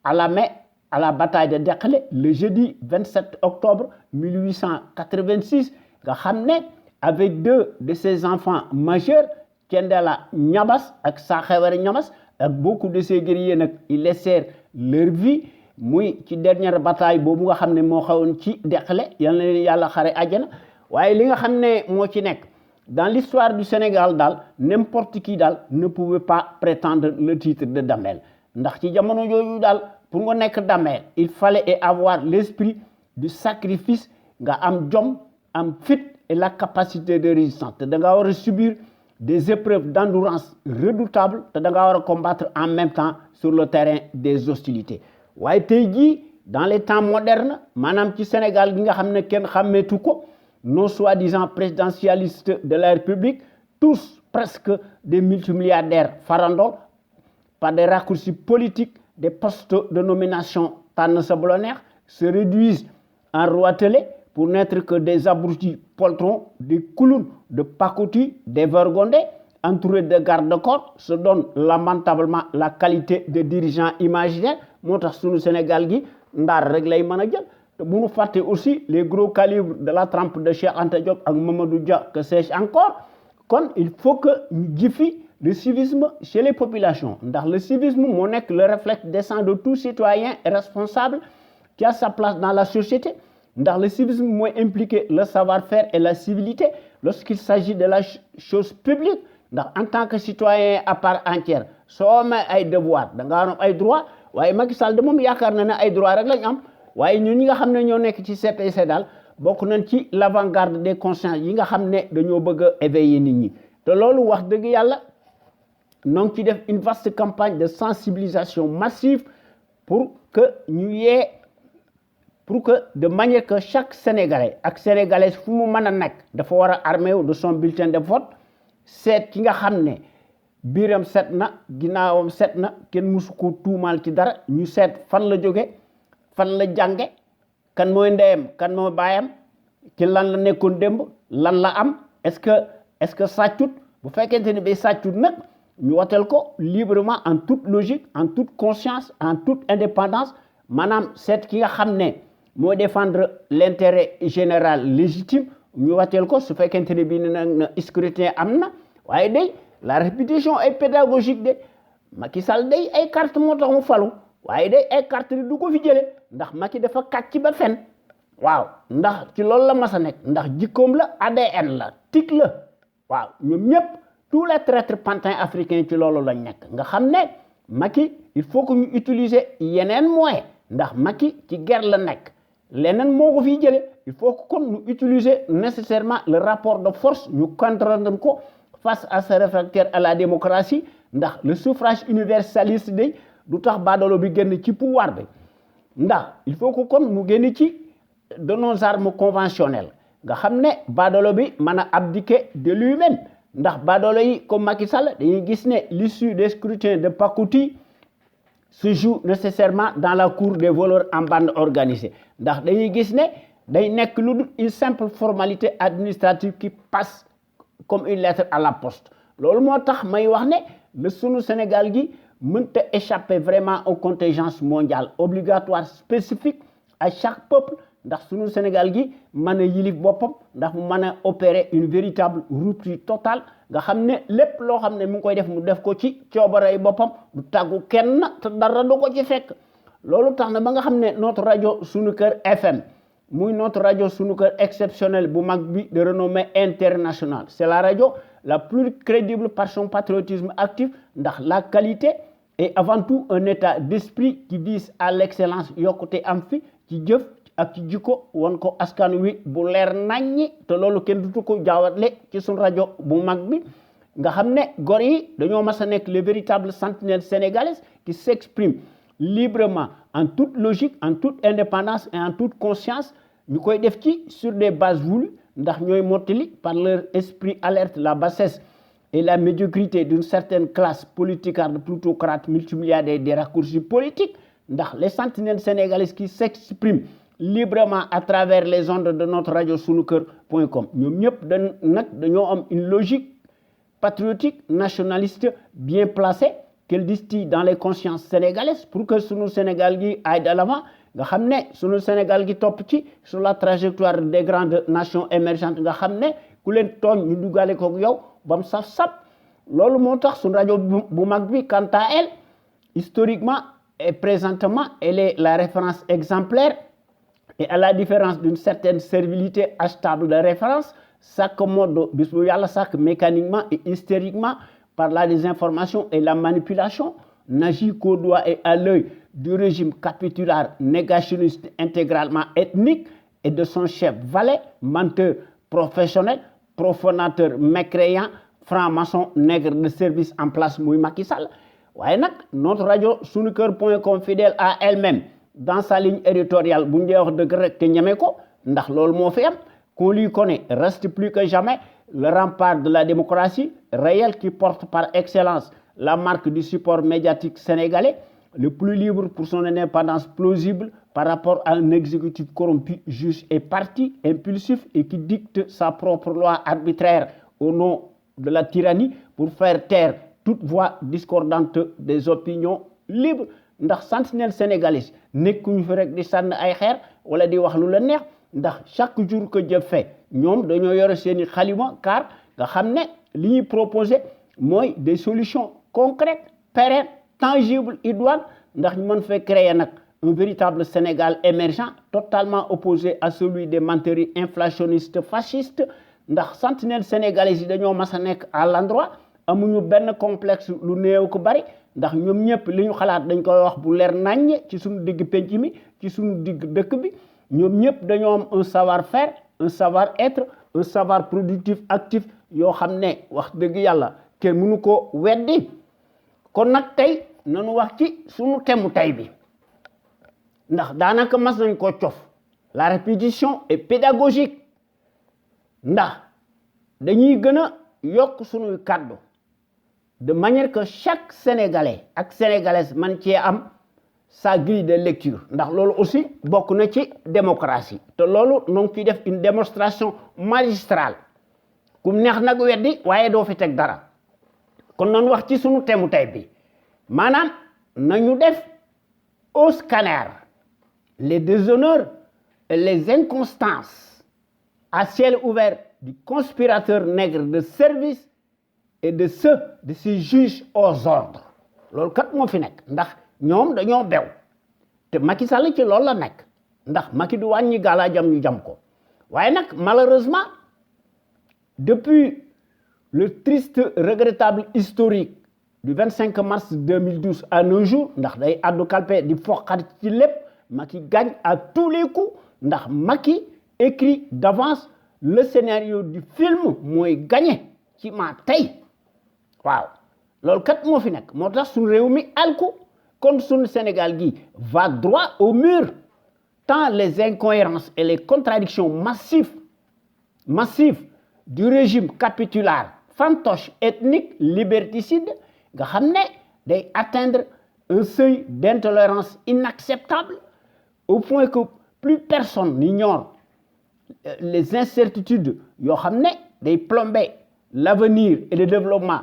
à la main à la bataille de Diekhele le jeudi 27 octobre 1886 nga xam ne avec 2 de ses enfants majeurs Thiendella Niabass ak Sakhewere Niabass ak beaucoup de ses guerriers nag ils laissèrent leur vie muy ci dernière bataille boobu nga xam ne moo xawoon ci Diekhele yal na leen yàlla xare àjjana waaye li nga xam ne moo ci nekk dans l'histoire du Sénégal daal n'importe qui daal ne pouvait pas prétendre le titre de Damel ndax ci jamono jooju daal pour nga nekk damel il fallait avoir l'esprit du sacrifice nga am jom am fit et la capacité de résistance te da nga war a subir des épreuves d'endurance redoutables te da nga war a combattre en même temps sur le terrain des hostilités waaye tey jii dans les temps modernes maanaam ci Sénégal gi nga xam ne kenn xàmmeetu ko nos soi-disant présidentialistes de la République tous presque des multimilliardaires farandole par des raccourcis politiques des postes de nomination tànn sa bu la neex se réduisent en roitelets pour n'être que des abrutis poltrons, des clowns de pacotille, des vergondés, entourés de garde-corps, se donnent lamentablement la qualité de dirigeants imaginaires. Moo tax sunu Sénégal gi ndaar rek lay mën a jël te bu ñu fàtte aussi les gros calibres de la trempe de Cheikh Anta Diop ak Mamadou Dia que sais-je encore kon il faut que ñu jëfi le civisme chez les populations ndax le civisme moo nekk le réflexe décent de tout citoyen responsable qui a sa place dans la société ndax le civisme mooy impliquer le savoir-faire et la civilité lorsqu'il s'agit de la chose publique ndax en tant que citoyen à part entière soo amee ay devoir da nga am ay droit waaye Macky Sall de moom yaakaar na ne ay droit rek lañ am waaye ñun ñi nga xam ne ñoo nekk ci CPC daal bokk nañ ci l'avant-garde des consciences yi nga xam ne dañoo bëgg a éveiller nit ñi te loolu wax dëgg yàlla noo ngi ci def une vaste campagne de sensibilisation massive pour que ñu yee pour que de manière que chaque Sénégalais ak Sénégalaise fu mu mën a nekk dafa war a armé wu de son bulletin de vote seet ki nga xam ne biiram set na ginnaawam set na kenn musu ko tuumaal ci dara ñu seet fan la jóge fan la jànge kan mooy ndeyam kan mooy baayam ci lan la nekkoon démb lan la am est-ce que sàccut bu fekkente ni bay sàccut nag ñu woteel ko librement en toute logique en toute conscience en toute indépendance maanaam seet ki nga xam ne moo défendre l'intérêt général légitime ñu woteel ko su fekkente ne bii na scrutin am na waaye day la répétition est pédagogique de Macky Sall day ay carte moo tax mu falu waaye day ay carte du ko fi jële ndax Macky dafa kàcc ba fen waaw ndax ci loolu la mas a nekk ndax jikkoom la ADN la tic la waaw ñoom ñëpp tous les traîtres pantins africains ci loolu lañ nekk nga xam ne Macky il faut que ñu utiliser yeneen moyens ndax Macky ci guerre la nekk leneen moo ko fiy jële il faut que kon ñu utiliser nécessairement le rapport de force ñu contraindre ko face à ce réfractaire à la démocratie ndax le suffrage universaliste day du tax baadoolo bi génn ci pouvoir bi ndax il faut que kon mu génn ci de nos armes conventionnelles nga xam ne baadoolo bi mën a abdiquer de lui-même ndax baadoolo yi comme Macky Sall dañuy gis ne l'issue des scrutins de pacotille se joue nécessairement dans la cour des voleurs en bande organisée ndax dañuy gis ne day nekk lu dul une simple formalité administrative qui passe comme une lettre à la poste loolu moo tax may wax ne le sunu Sénégal gi mënta échapper vraiment aux contingences mondiales obligatoires spécifiques à chaque peuple ndax sunu Sénégal gi mën a yilif boppam ndax mu mën a opérer une véritable rupture totale nga xam ne lépp loo xam ne mu ngi koy def mu def ko ci coobarey boppam du tàggu kenn te dara du ko ci fekk loolu tax na ba nga xam ne notre rajo sunu kër FM muy notre rajo sunu kër exceptionnel bu mag bi de renommée internationale c'est la rajo la plus crédible par son patriotisme actif ndax la qualité est avant tout un état d'esprit qui vise à l'excellence yokkute am fi ci jëf ak ci jikko won ko askan wi bu leer naññi te loolu kenn dutu ko jaawatle ci suñu rajo bu mag bi nga xam ne gor yi dañoo mas a nekk les véritables sentinelles sénégalaises qui s'expriment librement en toute logique en toute indépendance et en toute conscience ñu koy def ci sur des bases voulues ndax ñooy mottali par leur esprit alerte la bassesse et la médiocrité d'une certaine classe politicarde plutocrate multimilliardaire des raccourcis politiques ndax les sentinelles sénégalaises qui s'expriment librement à travers les ondes de notre radio sunuker.com ñoom ñëpp dañoo am une logique patriotique nationaliste bien placée qu'elle distille dans les consciences sénégalaises pour que sunu Sénégal gi aille de l'avant nga xam ne sunu Sénégal gi topp ci sur la trajectoire des grandes nations émergentes nga xam ne ku leen tooñ ñu dugale ko yow ba mu saf-saf loolu moo tax sunu rajo bu mag bi quant à elle historiquement et présentement elle est la référence exemplaire et à la différence d'une certaine servilité achetable de référence s'accommode bis bu yàlla sàkk mécaniquement et hystériquement par la désinformation et la manipulation n'agit qu'au doigt et à l'œil du régime capitulaire négationniste intégralement ethnique et de son chef valet, menteur professionnel, profanateur mécréant, franc-maçon nègre de service en place muy Macky Sall. waaye nag notre radio sunuker.com fidèle à elle-même dans sa ligne éditoriale bu ñu dee wax dëgg rek te ñeme ko ndax loolu moo fi am qu'on lui connaît reste plus que jamais le rempart de la démocratie réelle qui porte par excellence la marque du support médiatique sénégalais, le plus libre pour son indépendance plausible par rapport à un exécutif corrompu, juste et parti, impulsif et qui dicte sa propre loi arbitraire au nom de la tyrannie pour faire taire toute voix discordante des opinions libres. ndax sentinelle sénégalais nekkuñu fi rek di sànn ay xeer wala di wax lu la neex ndax chaque jour que Dieu fait ñoom dañoo yore seeni xalima car nga xam ne li ñuy proposé mooy des solutions concrètes pérennes tangibles idoines ndax ñu mën fee créer nag un véritable Sénégal émergent totalement opposé à celui des menteries inflationnistes fascistes ndax sentinelle sénégalais yi dañoo mas a nekk à l'endroit amuñu benn complexe lu néew ko bari ndax ñoom ñëpp li ñu xalaat dañ koy wax bu leer naññ ci suñu digg penc mi ci suñu digg dëkk bi ñoom ñëpp dañoo am un savoir-faire un savoir-être un savoir productif actif yoo xam ne wax dëgg yàlla kenn mënu ko weddi kon nag tey nañu wax ci suñu thème tey bi ndax daanaka mas nañ ko cof la répétition est pédagogique ndax dañuy gën a yokk suñuy kàddu de manière que chaque Sénégalais ak Sénégalaise man cee am sa grille de lecture ndax loolu aussi bokk na ci démocratie te loolu noo ngi ciy def une démonstration magistrale kum neex nag weddi waaye doo fi teg dara kon nañu wax ci sunu thème tey bi maanaam nañu def au scanner les déshonneurs et les inconstances à ciel ouvert du conspirateur nègre de service et de ces juges aux ordres loolu kat moo fi nekk ndax ñoom dañoo bew te Macky Sall ci loolu la nekk ndax Macky du wàññi gaalaa jam ñu jam ko waaye nag malheureusement depuis le triste regrettable historique du 25 mars 2012 à nos jours ndax day addu kalpe di foqat ci lépp Macky gagne à tous les coups ndax Macky écrit d'avance le scénario du film mooy gagné ci ma tey waaw loolu kat moo fi nekk moo tax suñu réew mi alku kon suñu Sénégal gi va droit au mur tant les incohérences et les contradictions massives du régime capitulaire fantoche ethnique liberticide nga xam ne day atteindre un seuil d'intolérance inacceptable au point que plus personne n'ignore les incertitudes yoo xam ne day plomber l'avenir et le développement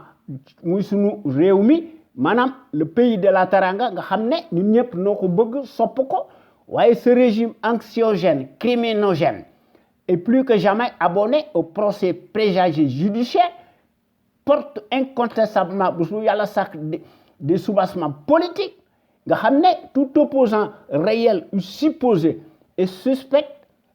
muy sunu réew mi maanaam le pays de la Teranga nga xam ne ñun ñëpp noo ko bëgg sopp ko waaye ce régime anxiogène criminogène est plus que jamais abonné au procès préjugé judiciaire porte incontestablement bu su yàlla sax des soubassements politiques nga xam ne tout opposant réel ou supposé et suspect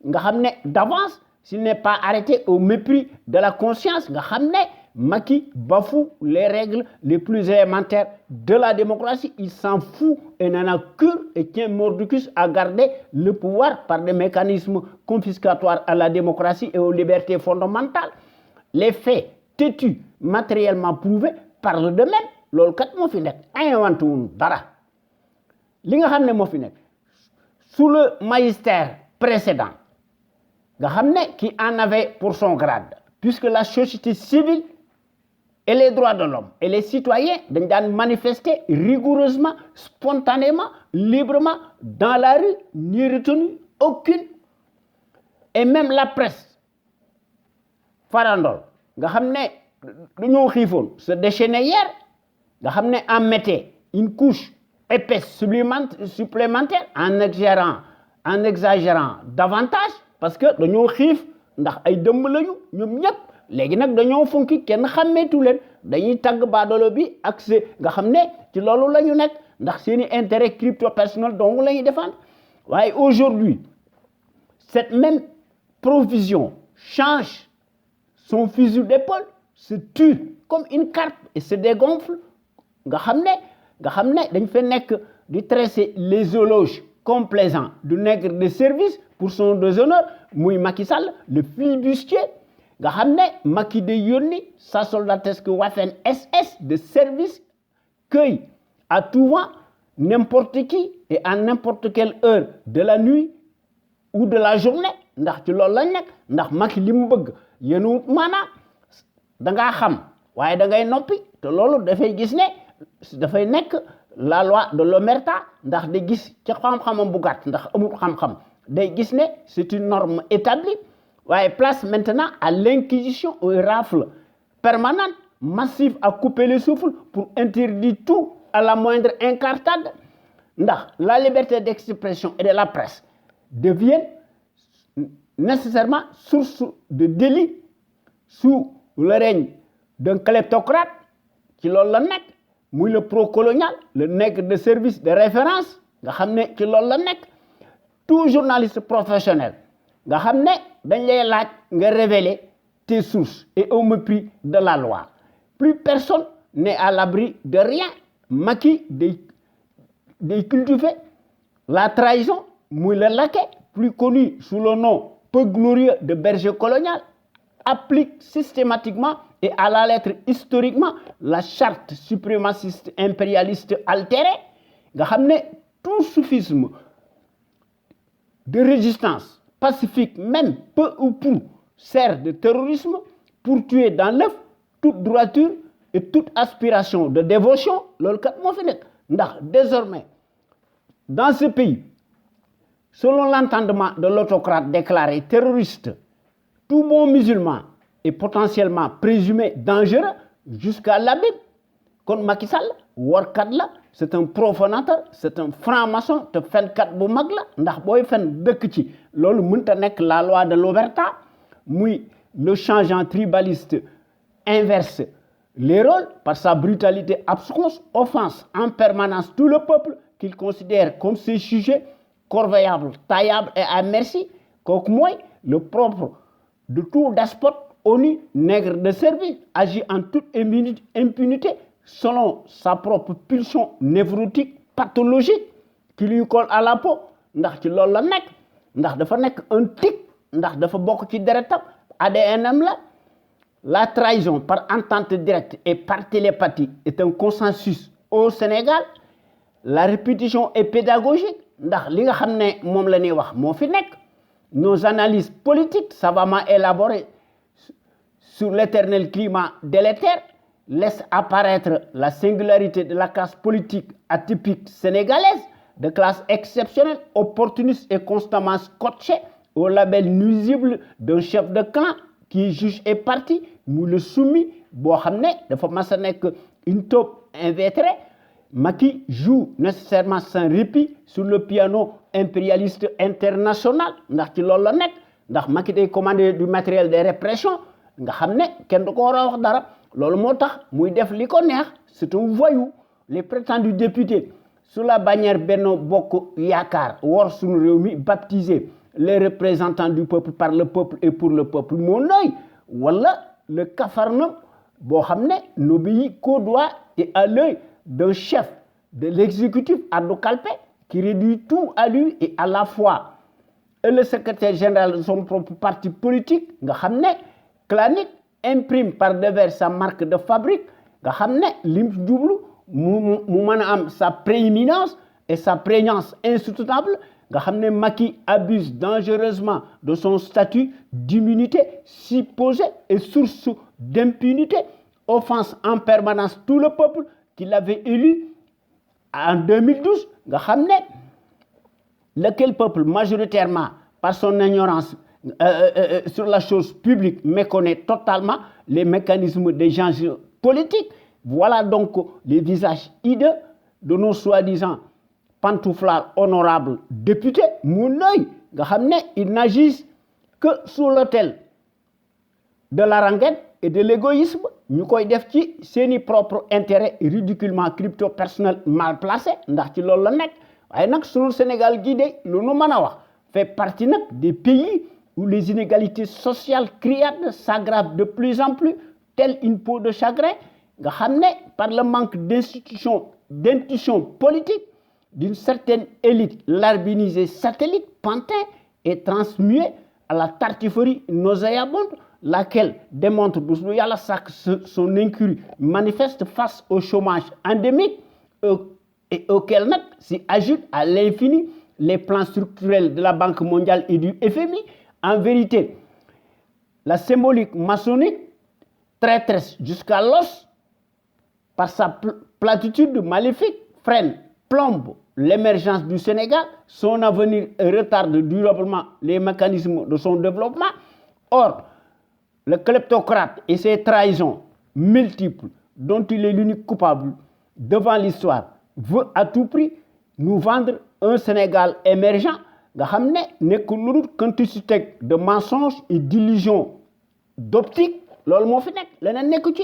nga xam ne d'avance s'il n'est pas arrêté au mépris de la conscience nga xam ne Macky bafoue les règles les plus élémentaires de la démocratie. Il s'en fout et n'en a cure et tient mordicus à garder le pouvoir par des mécanismes confiscatoires à la démocratie et aux libertés fondamentales. Les faits têtus, matériellement prouvés, parlent d'eux-mêmes. Loolu kat moo fi nekk inventé wuñu dara li nga xam ne moo fi nekk sous le magistère précédent nga xam ne qui en avait pour son grade puisque la société civile et les droits de l'homme et les citoyens dañ daan manifester rigoureusement spontanément librement dans la rue ni retenue aucune et même la presse farandol nga xam ne dañoo xiifoon se déchaîner hier nga xam ne en mettait une couche épaisse supplémentaire en exagérant davantage parce que dañoo xiif ndax ay dëmb lañu ñoom ñëpp léegi nag dañoo funki kenn xàmmeetu leen dañuy tagg baadolo bi ak nga xam ne ci loolu la ñu nekk ndax seeni intérêt crypto personnel donc la ñuy défendre waaye aujourd'hui cette même provision change son fusil d'épaule se tue comme une carpe et se dégonfle nga xam ne nga xam ne dañ fa nekk di tresser les éloges complaisants du nègre de service pour son déshonneur muy Macky Sall le flibustier nga xam ne Macky day yónni sa soldatesque Waffen SS de service cueille à tout vent n'importe qui et à n'importe quelle heure de la nuit ou de la journée ndax ci loolu lañ nekk ndax Macky li mu bëgg yéen maanaam da ngaa xam waaye da ngay noppi te loolu dafay gis ne dafay nekk la loi de l'omerta ndax day gis ci xam-xamam bu gàtt ndax amul xam-xam day gis ne c'est une norme établie waaye place maintenant à l'inquisition aux rafles permanentes massives à couper le souffle pour interdire tout à la moindre incartade ndax la liberté d'expression et de la presse deviennent nécessairement source de délit sous le règne d'un kleptocrate ci loolu la nekk muy le pro-colonial le nègre de service de référence nga xam ne ci loolu la nekk tout journaliste professionnel nga xam ne dañ lay laaj nga révéler tes sources et au mépris de la loi plus personne n'est à l'abri de rien Macky day cultiver la trahison muy le laquais plus connu sous le nom peu glorieux de berger colonial applique systématiquement et à la lettre historiquement la charte suprémaciste impérialiste altérée nga xam ne tout soufisme de résistance pacifique même peu ou prou sert de terrorisme pour tuer dans l'œuf toute droiture et toute aspiration de dévotion loolu kat moo fi nekk ndax désormais dans ce pays selon l'entendement de l'autocrate déclaré terroriste tout bon musulman est potentiellement présumé dangereux jusqu'à la Bible kon Macky Sall warkat la c'est un profanateur c'est un franc-maçon te fenkat bu mag la ndax booy fen dëkk ci loolu mënta nekk la loi de l'omerta muy le changeant tribaliste inverse les rôles par sa brutalité absconse offense en permanence tout le peuple qu'il considère comme ses sujets corveillables taillables et à merci kooku mooy le propre de tout despote ONU nègre de service agit en toute impunité selon sa propre pulsion névrotique pathologique qui lui colle à la peau ndax ci loolu la nekk ndax dafa nekk un tic ndax dafa bokk ci deretam ADN-am la trahison par entente directe et par télépathie est un consensus au Sénégal la répétition est pédagogique ndax li nga xam ne moom la ñuy wax moo fi nekk nos analyses politiques savamment élaborées sur l'éternel climat délétère laissent apparaître la singularité de la classe politique atypique sénégalaise, de classe exceptionnelle, opportuniste et constamment scotchée au label nuisible d'un chef de clan qui juge et parti, mu le soumis boo xam ne dafa mas a nekk une taupe invétérée. Macky joue nécessairement sans répit sur le piano impérialiste international ndax ci loolu la nekk ndax Macky day commander du matériel de répression nga xam ne kenn du ko war a wax dara loolu moo tax muy def li ko neex c'est un voyou les prétendus députés sous la bannière Benno Bokk Yaakaar wor suñu réew mi baptisé les représentants du peuple par le peuple et pour le peuple moo nooy wala le Capharnaüm boo xam ne n'obéit qu'au doigt et à l'œil d'un chef de l'exécutif Abdou Kalpé qui réduit tout à lui et à la fois et le secrétaire général de son propre parti politique nga xam ne clanique imprime par devers sa marque de fabrique nga xam ne lim jublu mu mën a am sa prééminence et sa prégnance insoutenable nga xam ne Macky abuse dangereusement de son statut d'immunité supposée et source d'impunité offense en permanence tout le peuple qui l'avait élu en 2012 nga xam ne lequel peuple majoritairement par son ignorance sur la chose publique méconnaît totalement les mécanismes d'échange politique. Voilà donc les visages hideux de nos soi-disant pantouflards honorables députés mu nooy nga xam ne ils n'agissent que sous l'autel de la rengaine et de l'égoïsme ñu koy def ci seeni propre intérêt ridiculement crypto personnel mal placé ndax ci loolu la nekk waaye nag sunu Sénégal gii de lu nu mën a wax fait partie nag des pays où les inégalités sociales criardes s'aggravent de plus en plus telle une peau de chagrin nga xam ne par le manque d'institutions d'intuition politique d'une certaine élite larbinisée satellite, pantin et transmuée à la tartufferie nauséabonde, laquelle démontre son incurie manifeste face au chômage endémique et auquel s'y ajoutent à l'infini les plans structurels de la Banque mondiale et du FMI. En vérité, la symbolique maçonnique, traîtresse jusqu'à l'os, par sa platitude maléfique, freine, plombe l'émergence du Sénégal, son avenir retarde durablement les mécanismes de son développement. Or, le kleptocrate et ses trahisons multiples, dont il est l'unique coupable devant l'histoire, veut à tout prix nous vendre un Sénégal émergent, nga xam ne nekkul lu dul quantité de mensonges et d'illusions d'optique. Loolu moo fi nekk leneen nekku ci.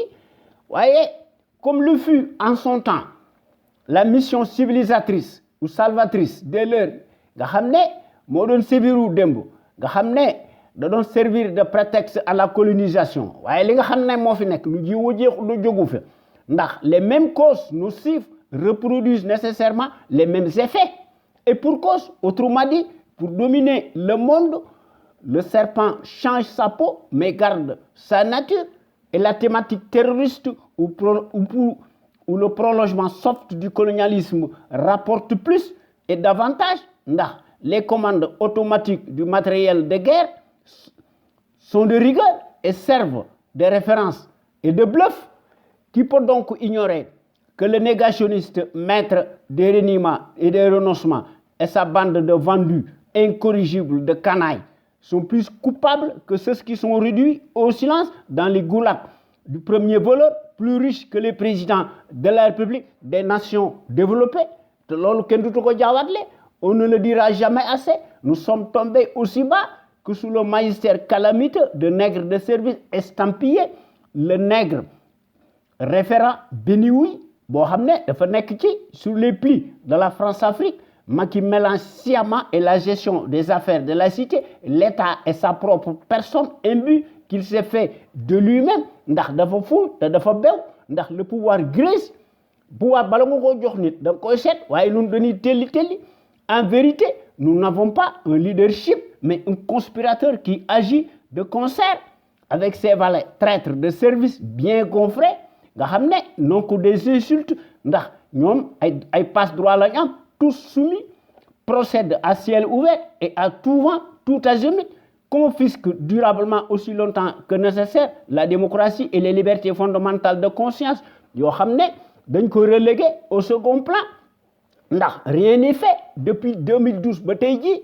Waaye comme le fut en son temps la mission civilisatrice ou salvatrice de l'heure nga xam ne moo doon séviru démb nga xam ne da doon servir de prétexte à la colonisation, waaye li nga xam ne moo fi nekk lu jiwu jeexu lu jógu fi ndax les mêmes causes nocives reproduisent nécessairement les mêmes effets. Et pour cause, autrement dit, pour dominer le monde, le serpent change sa peau mais garde sa nature. Et la thématique terroriste ou le prolongement soft du colonialisme rapporte plus et davantage. Les commandes automatiques du matériel de guerre sont de rigueur et servent de référence et de bluff. Qui peut donc ignorer que le négationniste maître des reniements et des renoncements et sa bande de vendus incorrigibles de canailles sont plus coupables que ceux qui sont réduits au silence dans les goulags du premier voleur, plus riche que les présidents de la République des nations développées. On ne le dira jamais assez. Nous sommes tombés aussi bas que sous le magistère calamiteux de nègres de service estampillés. Le nègre référent Benioui, sur les plis de la France-Afrique, qui mélange sciemment et la gestion des affaires de la cité, l'État et sa propre personne, imbu qu'il s'est fait de lui-même, le pouvoir grise, en vérité, nous n'avons pas un leadership, mais un conspirateur qui agit de concert avec ses valets traîtres de service bien confrères, non que des insultes, passe droit la ñam, tous soumis, procèdent à ciel ouvert et à tout vent, tout azimut, confisquent durablement aussi longtemps que nécessaire la démocratie et les libertés fondamentales de conscience. Yo xamné dañ ko relégué au second plan. Rien n'est fait depuis 2012 ba tay ji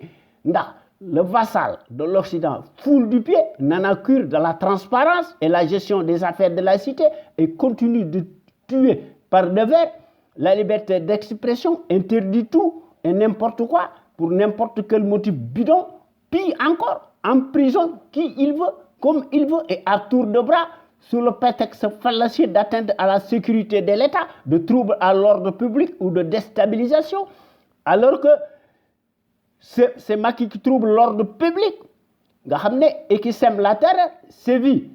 le vassal de l'Occident foule du pied, n'en a cure de la transparence et la gestion des affaires de la cité et continue de tuer par devers la liberté d'expression, interdit tout et n'importe quoi pour n'importe quel motif bidon, puis encore emprisonne qui il veut, comme il veut et à tour de bras sous le prétexte fallacieux d'atteinte à la sécurité de l'État, de troubles à l'ordre public ou de déstabilisation, alors que c'est Macky qui trouble l'ordre public et qui sème la terre, sévit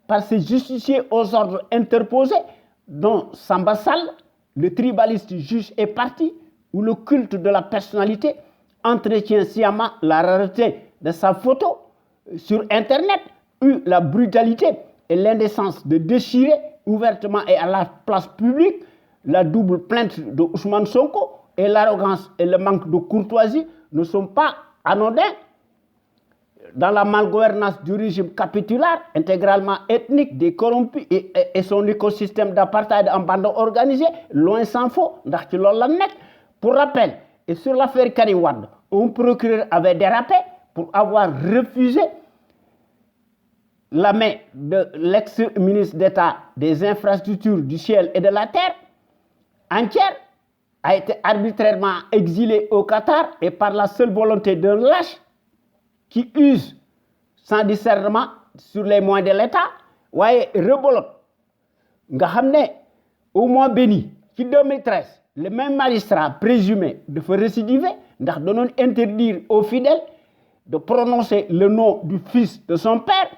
par ses justiciers aux ordres interposés, dont Samba Sall, le tribaliste juge et parti, où le culte de la personnalité entretient sciemment la rareté de sa photo sur Internet, eut la brutalité et l'indécence de déchirer ouvertement et à la place publique la double plainte de Ousmane Sonko, et l'arrogance et le manque de courtoisie ne sont pas anodins dans la malgouvernance du régime capitulaire, intégralement ethnique, des corrompus et son écosystème d'apartheid en bande organisée, loin s'en faut. Pour rappel, et sur l'affaire Karim Wade, un procureur avait dérapé pour avoir refusé la main de l'ex-ministre d'État des infrastructures du ciel et de la terre, entière, a été arbitrairement exilé au Qatar et par la seule volonté d'un lâche qui use sans discernement sur les moyens de l'État. Waye rebolote nga xamné au mois béni en 2013 le même magistrat présumé de faire récidiver ndax donon interdire aux fidèles de prononcer le nom du fils de son père.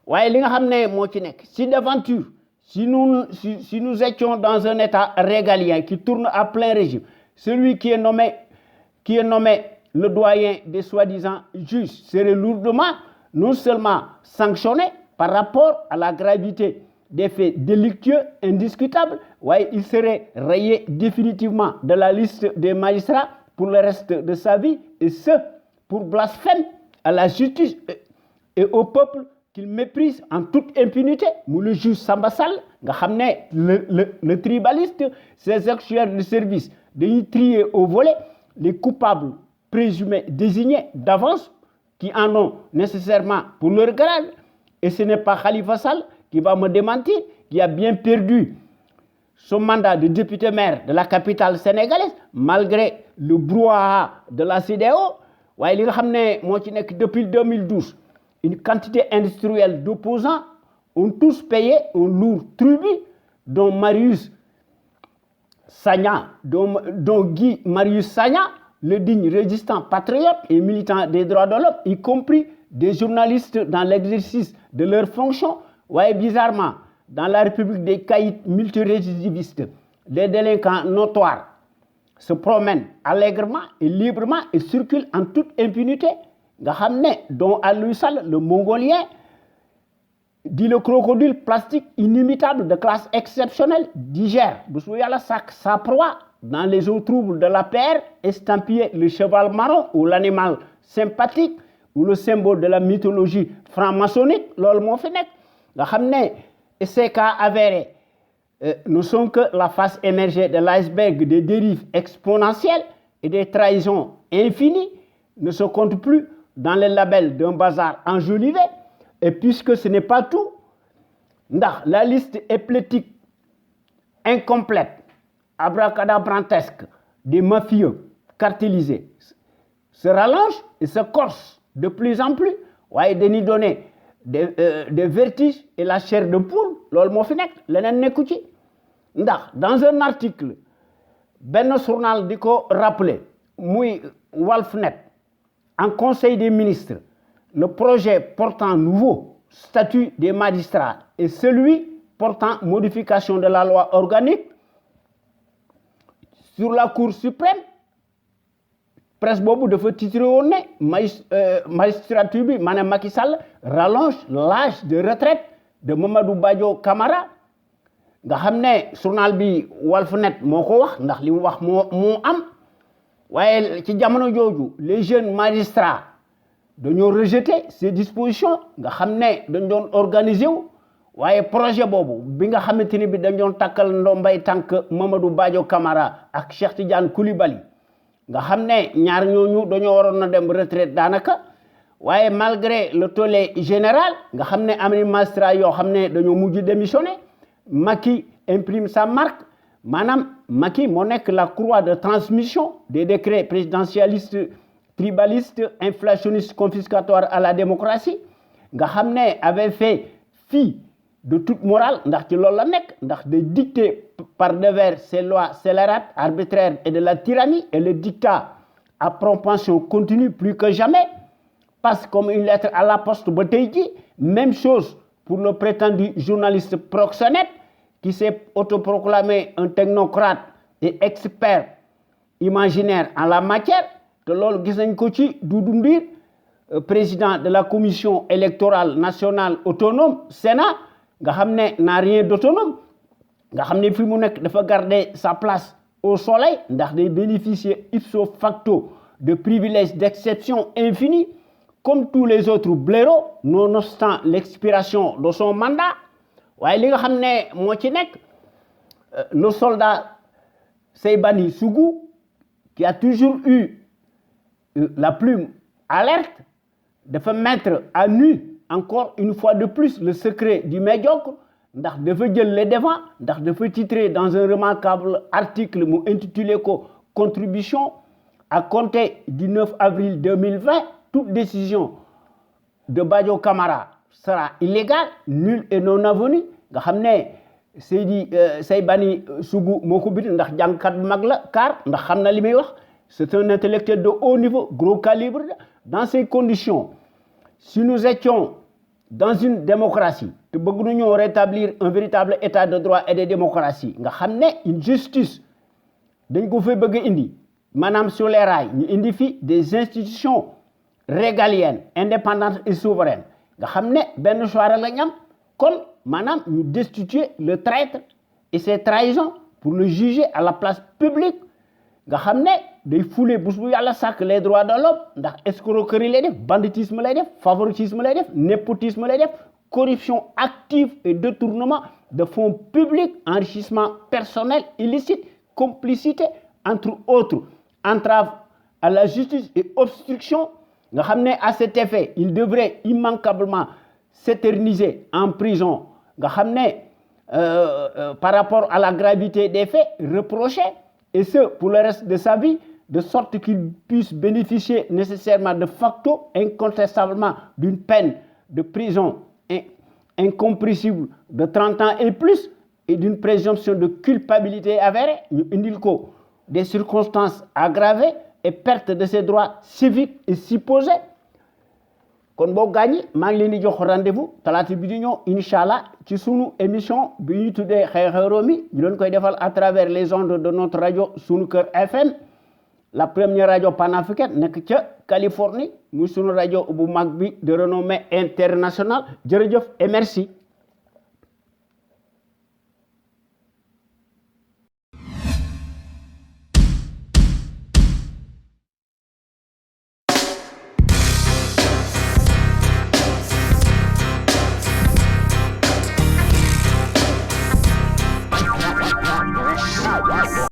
Waye li nga xamné mo ci nek si d'aventure Si nous étions dans un État régalien qui tourne à plein régime, celui qui est nommé le doyen des soi-disant juges serait lourdement, non seulement sanctionné par rapport à la gravité des faits délictueux indiscutables, ouais, il serait rayé définitivement de la liste des magistrats pour le reste de sa vie, et ce, pour blasphème à la justice et au peuple qu'il méprise en toute impunité. Mu le juge Samba Sall nga xam ne le tribaliste, ses actuaires de service dañuy trier au volet les coupables présumés désignés d'avance qui en ont nécessairement pour leur grade. Et ce n'est pas Khalifa Sall qui va me démentir, qui a bien perdu son mandat de député-maire de la capitale sénégalaise malgré le brouhaha de la CEDEAO. waaye li nga xam ne moo ci nekk depuis 2012 une quantité industrielle d'opposants ont tous payé un lourd tribut, dont Marius Sagna, dont Guy Marius Sagna, le digne résistant patriote et militant des droits de l'homme, y compris des journalistes dans l'exercice de leurs fonctions. Ouais, bizarrement, dans la République des caïds multirécidivistes, les délinquants notoires se promènent allègrement et librement et circulent en toute impunité. Nga xam ne dont Aliou Sall, le mongolien, dit le crocodile plastique inimitable de classe exceptionnelle, digère sa proie dans les eaux troubles de la paire, estampillé le cheval marron ou l'animal sympathique ou le symbole de la mythologie franc-maçonnique, loolu moo fi nekk nga xam ne ces cas avérés ne sont que la face émergée de l'iceberg des dérives exponentielles et des trahisons infinies, ne se comptent plus dans les labels d'un bazar enjolivé. Et puisque ce n'est pas tout, la liste éplétique, incomplète, abracadabrantesque des mafieux cartélisés se rallonge et se corse de plus en plus. Ouais, dañuy donner des vertiges et la chair de poule, loolu moo fi nekk leneen nekku ci. Dans un article benn journal di ko rappelé muy Walfnet, en Conseil des ministres, le projet portant nouveau statut des magistrats et celui portant modification de la loi organique sur la Cour suprême, presse boobu dafa titré woon ne magistrature bi maanaam Macky Sall rallonge l'âge de retraite de Mamadou Badio Camara. Nga xam ne journal bi Walfnet moo ko wax ndax li mu wax moo am. waaye ci jamono jooju les jeunes magistrats dañoo rejeté ces dispositions nga xam ne dañ doon organiser wu waaye projet boobu bi nga xamante ni bi dañ doon takkal ndombay tànk Mamadou Badio Camara ak Cheikh Tidiane Koulibaly nga xam ne ñaar ñooñu dañoo waroon na dem retraite daanaka waaye malgré le tollé général nga xam ne am na magistrat yoo xam ne dañoo mujj démissionné, Macky imprime sa marque. Madame Macky moo nekk la croix de transmission des décrets présidentialistes, tribalistes, inflationnistes, confiscatoires à la démocratie nga xam ne avait fait fi de toute morale ndax ci loolu la nekk ndax de dicter par devers ces lois scélérates, arbitraires et de la tyrannie, et le dictat à propension continue plus que jamais passe comme une lettre à la poste ba tey ji. Même chose pour le prétendu journaliste proxénète qui s'est autoproclamé un technocrate et expert imaginaire en la matière, te loolu gis nañ ko ci Doudou Ndir, président de la commission électorale nationale autonome Sénat, nga xam ne n'a rien d'autonome, nga xam ne fi mu nekk dafa garder sa place au soleil ndax day bénéficier ipso facto de privilèges d'exception infinis comme tous les autres blaireaux, nonobstant l'expiration de son mandat. waaye li nga xam ne moo ci nekk le soldat Seybani Sougou, qui a toujours eu la plume alerte, dafa mettre à nu encore une fois de plus le secret du médiocre ndax dafa jël les devants ndax dafa titrer dans un remarquable article mu intitulé ko contribution à compter du 9 avril 2020 toute décision de Badio Camara sera illégale, nulle et non avenue. nga xam ne Seybani Sougou moo ko bind ndax jàngkat bu mag la car ndax xam na li muy wax. C'est un intellectuel de haut niveau, gros calibre. Dans ces conditions, si nous étions dans une démocratie te bëgg nañoo rétablir un véritable état de droit et de démocratie nga xam ne une justice dañ ko fay bëgg indi maanaam sur les rails ñu indi fi des institutions régaliennes indépendantes et souveraines nga xam ne benn choix la ñu am kon maanaam ñu destituer le traître et ses trahisons pour le juger à la place publique nga xam ne day fouler bés bu yàlla sàkk les droits de l'homme ndax escroquerie lay def banditisme lay def favoritisme lay def népotisme lay def corruption active et détournement de fonds publics enrichissement personnel illicite complicité entre autres entrave à la justice et obstruction nga xam ne à cet effet il devrait immanquablement s'éterniser en prison nga xam ne par rapport à la gravité des faits reprochés et ce pour le reste de sa vie de sorte qu'il puisse bénéficier nécessairement de facto incontestablement d'une peine de prison incompressible de 30 ans et plus et d'une présomption de culpabilité avérée ñu indil ko des circonstances aggravées et perte de ses droits civiques et supposés kon boo gaañi maa ngi leen di jox rendez-vous talaata bi di ñëw incha allah ci sunu émission bi ñuy tuddee xew-xew réew mi ñu leen koy defal à travers les ondes de notre rajo Sunu Kër FM la première rajo panafricaine nekk ca Californie muy sunu rajo bu mag bi de renommée internationale jërëjëf et merci.